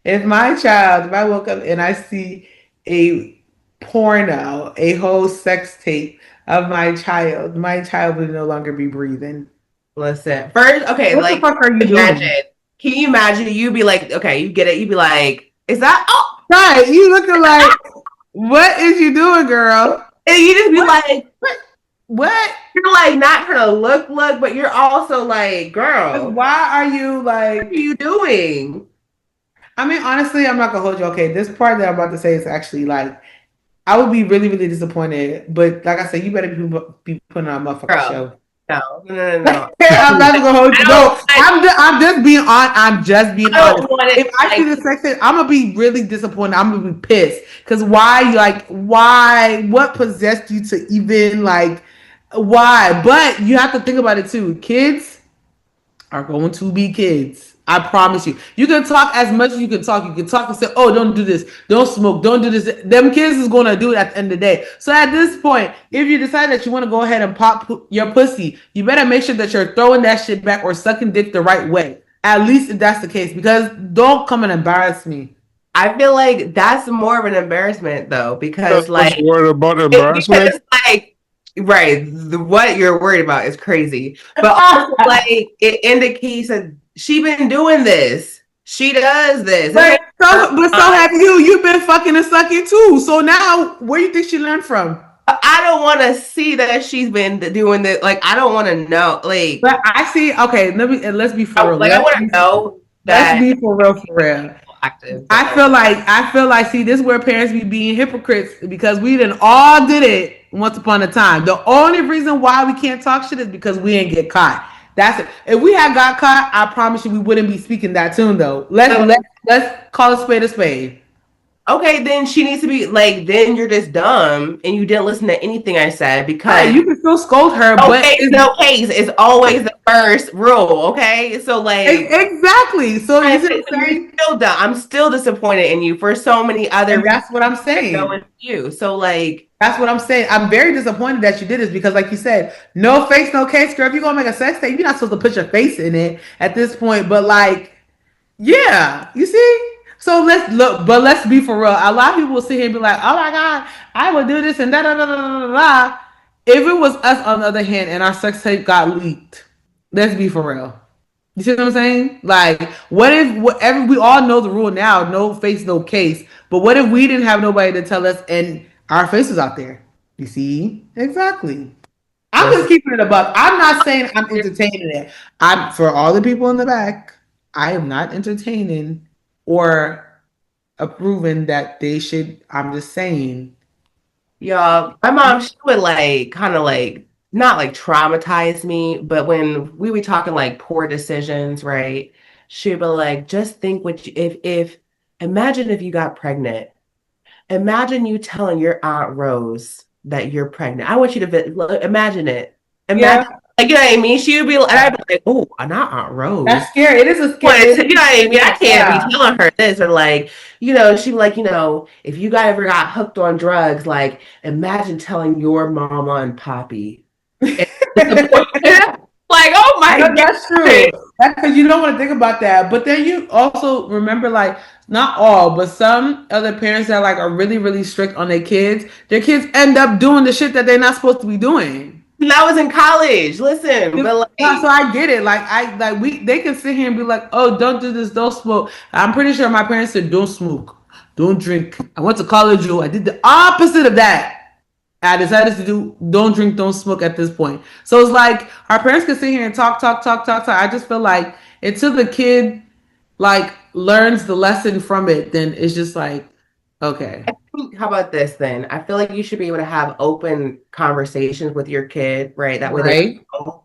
If I woke up and I see a porno, a whole sex tape of my child would no longer be breathing. Listen, first, okay, What like, the fuck are you imagine. doing? Can you imagine? You be like, okay, you get it. You be like, is that? Oh, Right, you looking like, what is you doing, girl? and you just be like, What? you're like not trying to look, but you're also like, girl, Why are you what like? are you doing? I mean, honestly, I'm not gonna hold you. Okay, this part that I'm about to say is actually like, I would be really, really disappointed. But like I said, you better be putting on a motherfucking Girl, show. no. I'm not gonna hold you. No, I'm just being on. I'm just being I honest. don't want it. If I see the sex tape, I'm gonna be really disappointed. I'm gonna be pissed. Cause why? What possessed you to even like? Why? But you have to think about it too. Kids are going to be kids. I promise you. You can talk as much as you can talk. You can talk and say, "Oh, don't do this. Don't smoke. Don't do this." Them kids is going to do it at the end of the day. So at this point, if you decide that you want to go ahead and pop your pussy, you better make sure that you're throwing that shit back or sucking dick the right way. At least if that's the case, because don't come and embarrass me. I feel like that's more of an embarrassment though, because What's like, worried about embarrassment? because like, right, what you're worried about is crazy, but also like it indicates that she been doing this. She does this. But so have you. You've been fucking and sucking too. So now, where do you think she learned from? I don't want to see that she's been doing this. Like, I don't want to know. Like, But I see. Okay, let's be for real. like I want to know that. Let's be for real. For real. Active, I feel like. See, this is where parents be being hypocrites because we didn't all did it once upon a time. The only reason why we can't talk shit is because we didn't get caught. That's it. If we had got caught, I promise you we wouldn't be speaking that tune though. Let's call a spade a spade. Okay, then she needs to be like, then you're just dumb and you didn't listen to anything I said because Right, you can still scold her, but no case is always the first rule. Okay, so like exactly. So you see what I'm you're saying? still dumb. I'm still disappointed in you for so many other And reasons that's what I'm that go saying. with you. So like, That's what I'm saying. I'm very disappointed that you did this because, like you said, no face, no case, girl. If you're gonna make a sex tape, you're not supposed to put your face in it at this point. But like, yeah, you see. So let's look, but let's be for real. A lot of people will sit here and be like, "Oh my god, I would do this and da da da da da da." If it was us, on the other hand, and our sex tape got leaked, let's be for real. You see what I'm saying? Like, what if whatever we all know the rule now, no face, no case. But what if we didn't have nobody to tell us and our face was out there? You see? Exactly. I'm just keeping it a buck. I'm not saying I'm entertaining it. I'm for all the people in the back, I am not entertaining or approving that they should. I'm just saying. y'all, my mom, she would like kind of like not like traumatize me, but when we were talking like poor decisions, right? She'd be like, just think what you, if imagine if you got pregnant. Imagine you telling your Aunt Rose that you're pregnant. I want you to imagine it. Yeah, Imagine, like, you know what I mean? She would be, and I'd be like, oh, not Aunt Rose. that's scary. It is a But, scary. you know what I mean? I can't be Yeah. telling her this or like, she'd be like, if you got ever got hooked on drugs, like, imagine telling your mama and poppy. And like, oh my No, God. that's true. That's because you don't want to think about that. But then you also remember, like, not all, but some other parents that like are really, really strict on their kids end up doing the shit that they're not supposed to be doing. And I was in college, listen, but Yeah, so like, I get it. They can sit here and be like, "Oh, don't do this, don't smoke." I'm pretty sure my parents said, "Don't smoke, don't drink." I went to college, I did the opposite of that. I decided to do don't drink, don't smoke at this point. So it's like our parents can sit here and talk, talk, talk, talk, talk. I just feel like until the kid like learns the lesson from it, then it's just like, okay. how about this then? I feel like you should be able to have open conversations with your kid, right? That way they Right. know,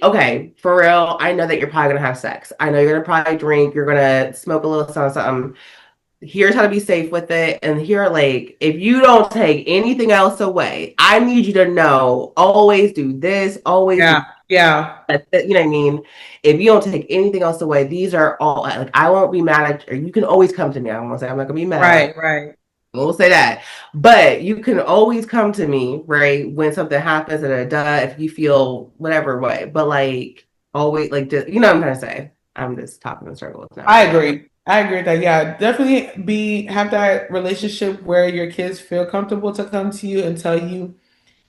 okay, for real, I know that you're probably gonna have sex. I know you're gonna probably drink, you're gonna smoke a little something, something. Here's how to be safe with it. And here, like, if you don't take anything else away, I need you to know, always do this, always do Yeah. Yeah. that. You know what I mean? If you don't take anything else away, these are all like, I won't be mad at you. You can always come to me. I won't say I'm not gonna be mad. Right. Right. We'll say that. But you can always come to me, right? When something happens if you feel whatever way. But like always like just you know what I'm trying to say. I'm just talking in circles now. I agree. I agree with that. Yeah, definitely have that relationship where your kids feel comfortable to come to you and tell you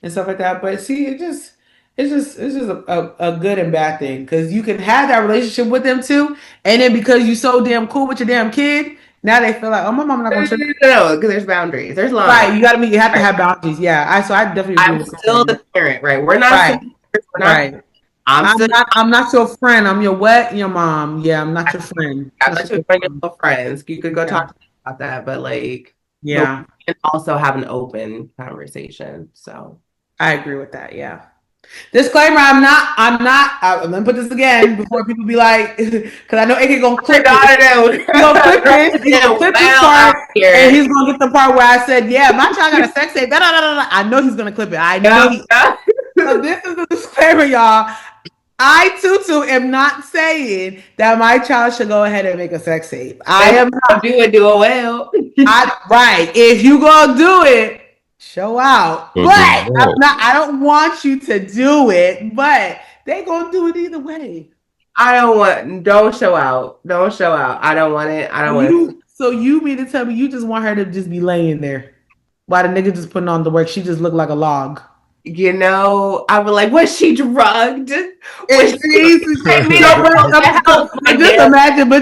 and stuff like that. But see, it's just a good and bad thing because you can have that relationship with them too, and then because you're so damn cool with your damn kid, now they feel like, oh, my mom not gonna trip. No, because there's boundaries. There's lines. Right, you have to have boundaries. Yeah, I definitely agree I'm with still that. the parent, right? We're not Right, sisters, we're not right. I'm still I'm not your friend. I'm your what? Your mom. Yeah, I'm not your friend. I'm That's not your your friend, your mom. little friends. You could go Yeah, talk to me about that, but yeah. we can also have an open conversation. So I agree with that. Yeah. Disclaimer: I'm gonna put this again before people be like, because I know AK gonna clip it. He gonna clip it. He gonna clip this part, and he's gonna get the part where I said, "Yeah, my child got a sex tape." Da, da, da, da, da. I know he's gonna clip it. I know he. So this is the disclaimer, y'all. I Tutu am not saying that my child should go ahead and make a sex tape. I am not. do it well. Right. If you gonna do it, show out. So But do I'm what? not. I don't want you to do it. But they gonna do it either way. Don't show out. Don't show out. I don't want it. I don't want it. So you mean to tell me you just want her to just be laying there while the nigga just putting on the work? She just look like a log. I was like, was she drugged? Was It's easy. take me But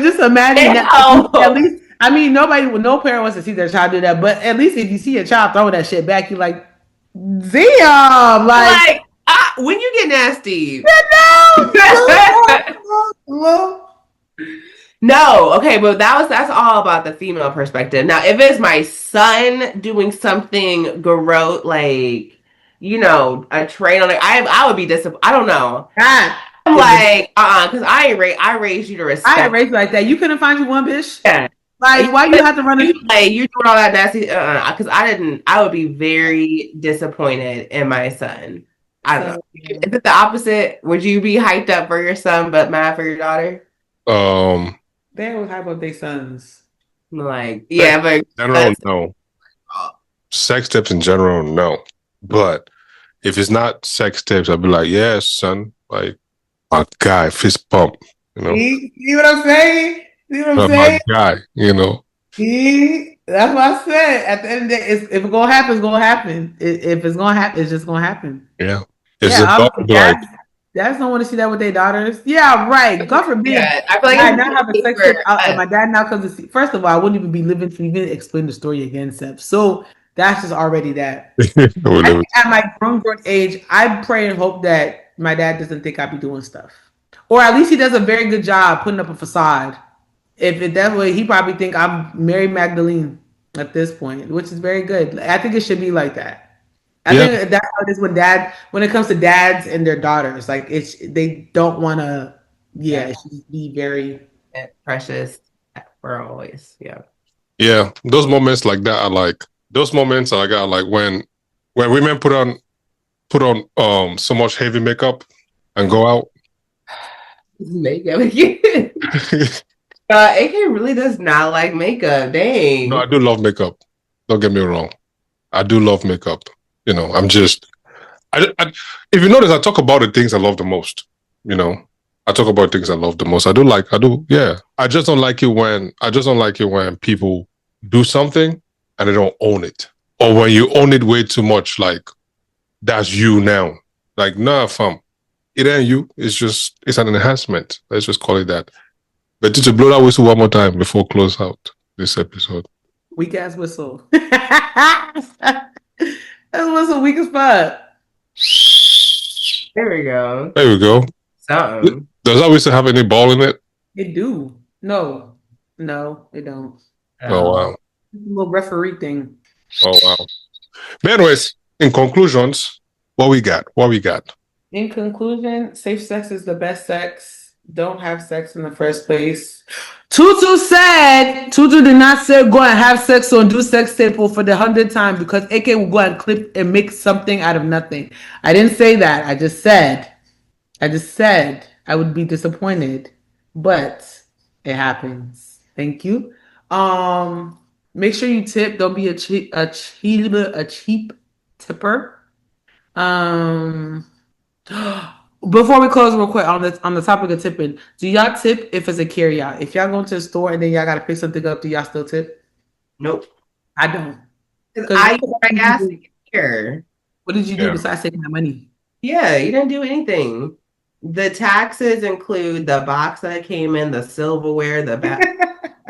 just imagine that. help. At least, I mean, no parent wants to see their child do that. But at least if you see your child throwing that shit back, you're like, damn, like when you get nasty. no. No, okay, but that's all about the female perspective. Now, if it's my son doing something gross, like a train on it, I would be disappointed. I don't know. God. I'm like, because I raised you to respect. I ain't raised like that. You couldn't find you one bitch. Yeah. Like, why you have to run a Like, you're doing all that nasty, because I would be very disappointed in my son. I don't know. Is it the opposite? Would you be hyped up for your son but mad for your daughter? They always hype up their sons. Like, yeah, but in general, no. Sex tips in general, no. But if it's not sex tips, I'd be like, yeah, son, like my guy, fist pump, you know. See what I'm saying? See what I'm My saying? guy, you know. See, that's what I said. At the end of the day, if it's gonna happen, it's gonna happen. If it's gonna happen, it's just gonna happen. Yeah. It's Yeah, a dog, obviously, like, dads don't want to see that with their daughters. Yeah, right. God forbid. yeah, I feel like I it's now have a sex tip out, and my dad now comes to see. First of all, I wouldn't even be living to even explain the story again, Seth. So that's just already that. I think at my grown age, I pray and hope that my dad doesn't think I be doing stuff, or at least he does a very good job putting up a facade. If it that way, he probably think I'm Mary Magdalene at this point, which is very good. I think it should be like that. I think that's how it is when it comes to dads and their daughters. Like they don't want to. Yeah, it should be very precious for always. Yeah. Yeah, those moments like that are like those moments I got like when women put on so much heavy makeup and go out. Makeup again. AK really does not like makeup. Dang. No, I do love makeup. Don't get me wrong. I do love makeup. You know, I'm just if you notice, I talk about the things I love the most. You know, I talk about things I love the most. Yeah. I just don't like it when people do something and they don't own it. Or when you own it way too much, like that's you now. Like, nah, fam. It ain't you. It's an enhancement. Let's just call it that. But to blow that whistle one more time before close out this episode. Weak ass whistle. That whistle weak as fuck. There we go. There we go. Something. Does that whistle have any ball in it? It do. No, it don't. Oh wow. It's a little referee thing. Oh wow. But anyways, in conclusions, what we got? In conclusion, safe sex is the best sex. Don't have sex in the first place. Tutu did not say go and have sex or do sex tape for the 100th time because AK will go and clip and make something out of nothing. I didn't say that. I just said I would be disappointed, but it happens. Thank you. Make sure you tip. Don't be a cheap tipper. Before we close real quick on the topic of tipping, do y'all tip if it's a carry out? If y'all go to the store and then y'all gotta pick something up, do y'all still tip? Nope. I don't. Because I use my gas here. What did you do besides taking that money? Yeah, you didn't do anything. The taxes include the box that it came in, the silverware, the back.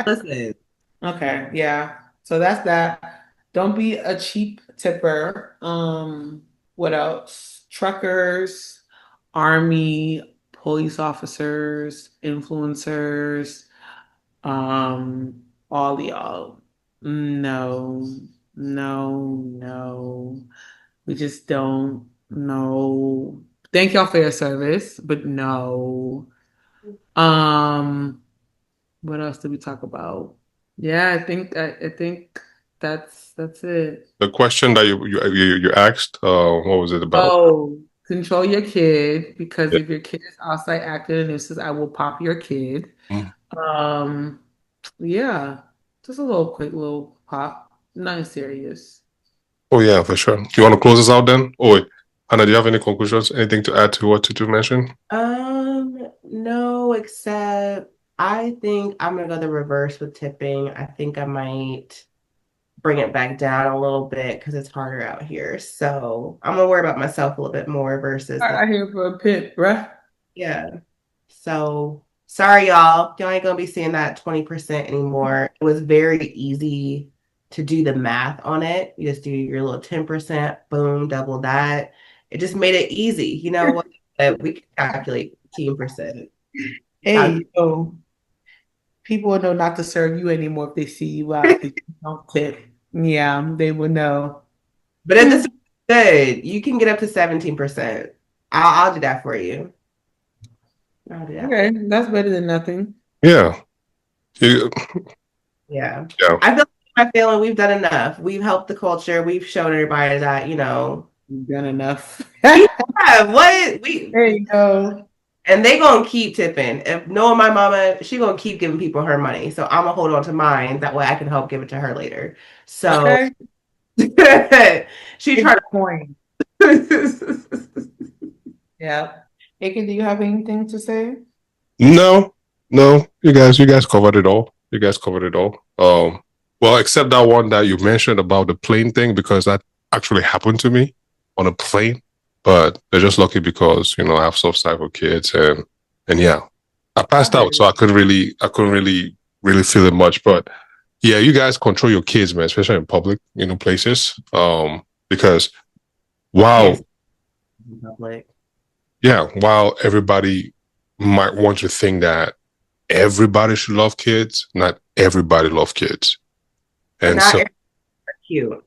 Listen. Okay, yeah. So that's that. Don't be a cheap tipper. What else? Truckers, army, police officers, influencers, all y'all. No. We just don't know. Thank y'all for your service, but no. What else did we talk about? Yeah, I think that's it. The question that you asked, what was it about? Oh, control your kid because if your kid is outside acting a nuisance, I will pop your kid. Yeah, just a quick little pop, nothing serious. Oh yeah, for sure. You want to close us out then? Oh wait, Hannah, do you have any conclusions? Anything to add to what Tutu mentioned? No, except I think I'm gonna go the reverse with tipping. I think I might bring it back down a little bit because it's harder out here. So I'm gonna worry about myself a little bit more versus I here for a pit, bruh. Yeah. So sorry, y'all. Y'all ain't gonna be seeing that 20% anymore. It was very easy to do the math on it. You just do your little 10%, boom, double that. It just made it easy. You know what? We can calculate 15%. Hey, people will know not to serve you anymore if they see you out. If you don't tip. Yeah, they will know. But if this is good, you can get up to 17%. I'll do that for you. Okay, that's better than nothing. Yeah. Yeah. Yeah. I feel like we've done enough. We've helped the culture. We've shown everybody that, You've done enough. yeah, what we There you go. and they gonna keep tipping. If knowing my mama, she gonna keep giving people her money. So I'm gonna hold on to mine. That way I can help give it to her later. So Okay. she Good tried point. to Yeah. Aiken, do you have anything to say? No, no, you guys covered it all. You guys covered it all. Well, except that one that you mentioned about the plane thing, because that actually happened to me on a plane. But they're just lucky because I have soft side for kids, and yeah, I passed out, so I couldn't really really feel it much. But yeah, you guys control your kids, man, especially in public, places. Because while yes. Public. yeah, while everybody might want to think that everybody should love kids, not everybody love kids. And And not so everybody's cute.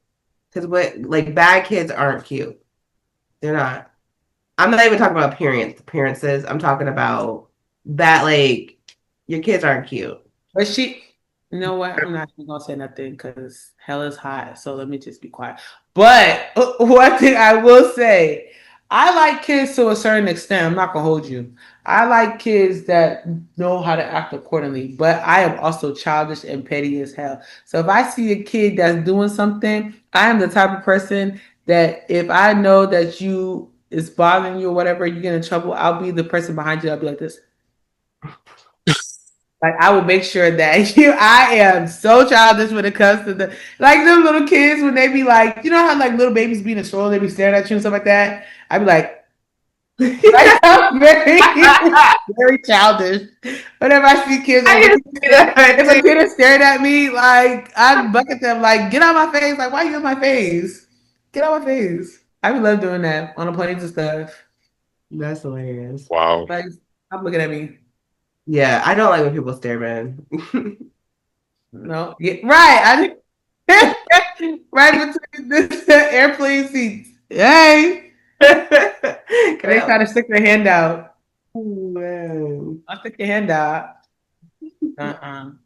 Because what like bad kids aren't cute. They're not. I'm not even talking about appearances. I'm talking about that like your kids aren't cute. But you know what? I'm not even gonna say nothing because hell is hot. So let me just be quiet. But one thing I will say, I like kids to a certain extent. I'm not gonna hold you. I like kids that know how to act accordingly. But I am also childish and petty as hell. So if I see a kid that's doing something, I am the type of person that if I know that you is bothering you or whatever, you get in trouble, I'll be the person behind you. I'll be like this. Like I will make sure that I am so childish when it comes to them little kids when they be like, how like little babies be in a stroller, they be staring at you and stuff like that. I'd be like, I'm very, very childish. Whenever I see kids, if a kid is staring at me, like I bucket them, like get out my face, like why you in my face? Get out my face. I would love doing that on the planes and stuff. That's hilarious. wow. Like, stop looking at me. Yeah, I don't like when people stare, man. No, yeah, right. Right between the airplane seats. Hey, they try to stick their hand out. Oh, man. I'll stick your hand out. But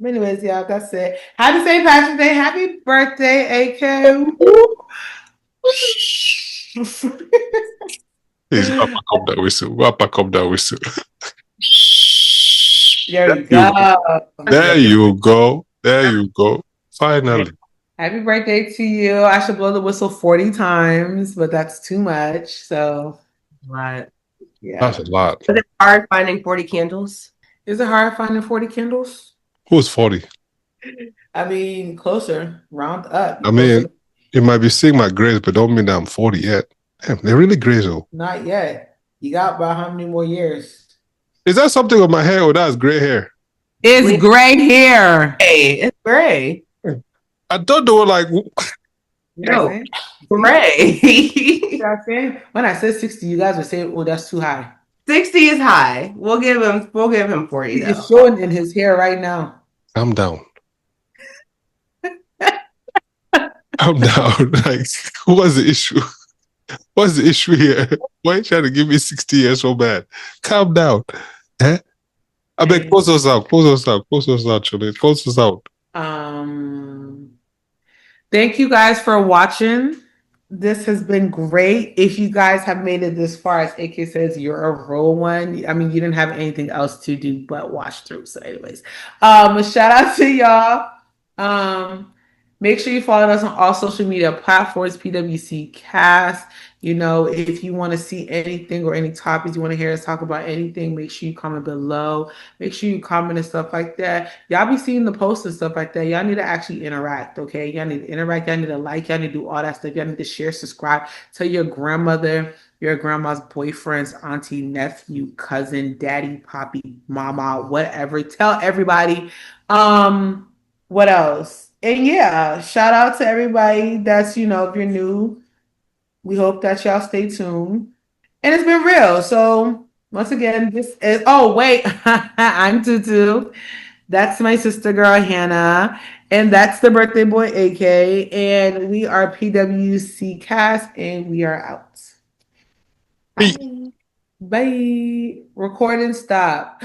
anyways, y'all, that's it. Happy St. Patrick's Day. Happy birthday, AK. Please wrap back up that whistle. Wrap back up that whistle. There you go. There you go. There you go. Finally. Happy birthday to you. I should blow the whistle 40 times, but that's too much. So, Right. yeah. That's a lot. Was it hard finding 40 candles? Is it hard finding 40 candles? Who's 40? I mean, closer, round up. I mean, you might be seeing my grades, but don't mean that I'm 40 yet. Damn, they're really gray though. Not yet. You got about how many more years? Is that something on my hair or that's gray hair? It's gray hair. Hey, it's gray. I thought they were like No, gray. When I said 60, you guys were saying, "Oh, that's too high." 60 is high. We'll give him 40 though. It's showing in his hair right now. calm down. Calm down. Like, what's the issue? What's the issue here? Why are you trying to give me 60 years so bad? Calm down. Eh? I beg, close us out, Chile. Close us out. Thank you guys for watching. This has been great. If you guys have made it this far, as AK says, you're a real one. I mean, you didn't have anything else to do but watch through. So, anyways, shout out to y'all. Make sure you follow us on all social media platforms, PWC Cast. If you want to see anything or any topics you want to hear us talk about anything, make sure you comment below. Make sure you comment and stuff like that. Y'all be seeing the posts and stuff like that. Y'all need to actually interact, okay? Y'all need to interact. Y'all need to like. Y'all need to do all that stuff. Y'all need to share, subscribe. Tell your grandmother, your grandma's boyfriend's auntie, nephew, cousin, daddy, poppy, mama, whatever. Tell everybody. What else? And yeah, shout out to everybody that's, if you're new, we hope that y'all stay tuned. And it's been real. So once again, this is, oh, wait, I'm Tutu. That's my sister girl, Hannah. And that's the birthday boy, AK. And we are PWC Cast, and we are out. Bye. Bye. Recording stop.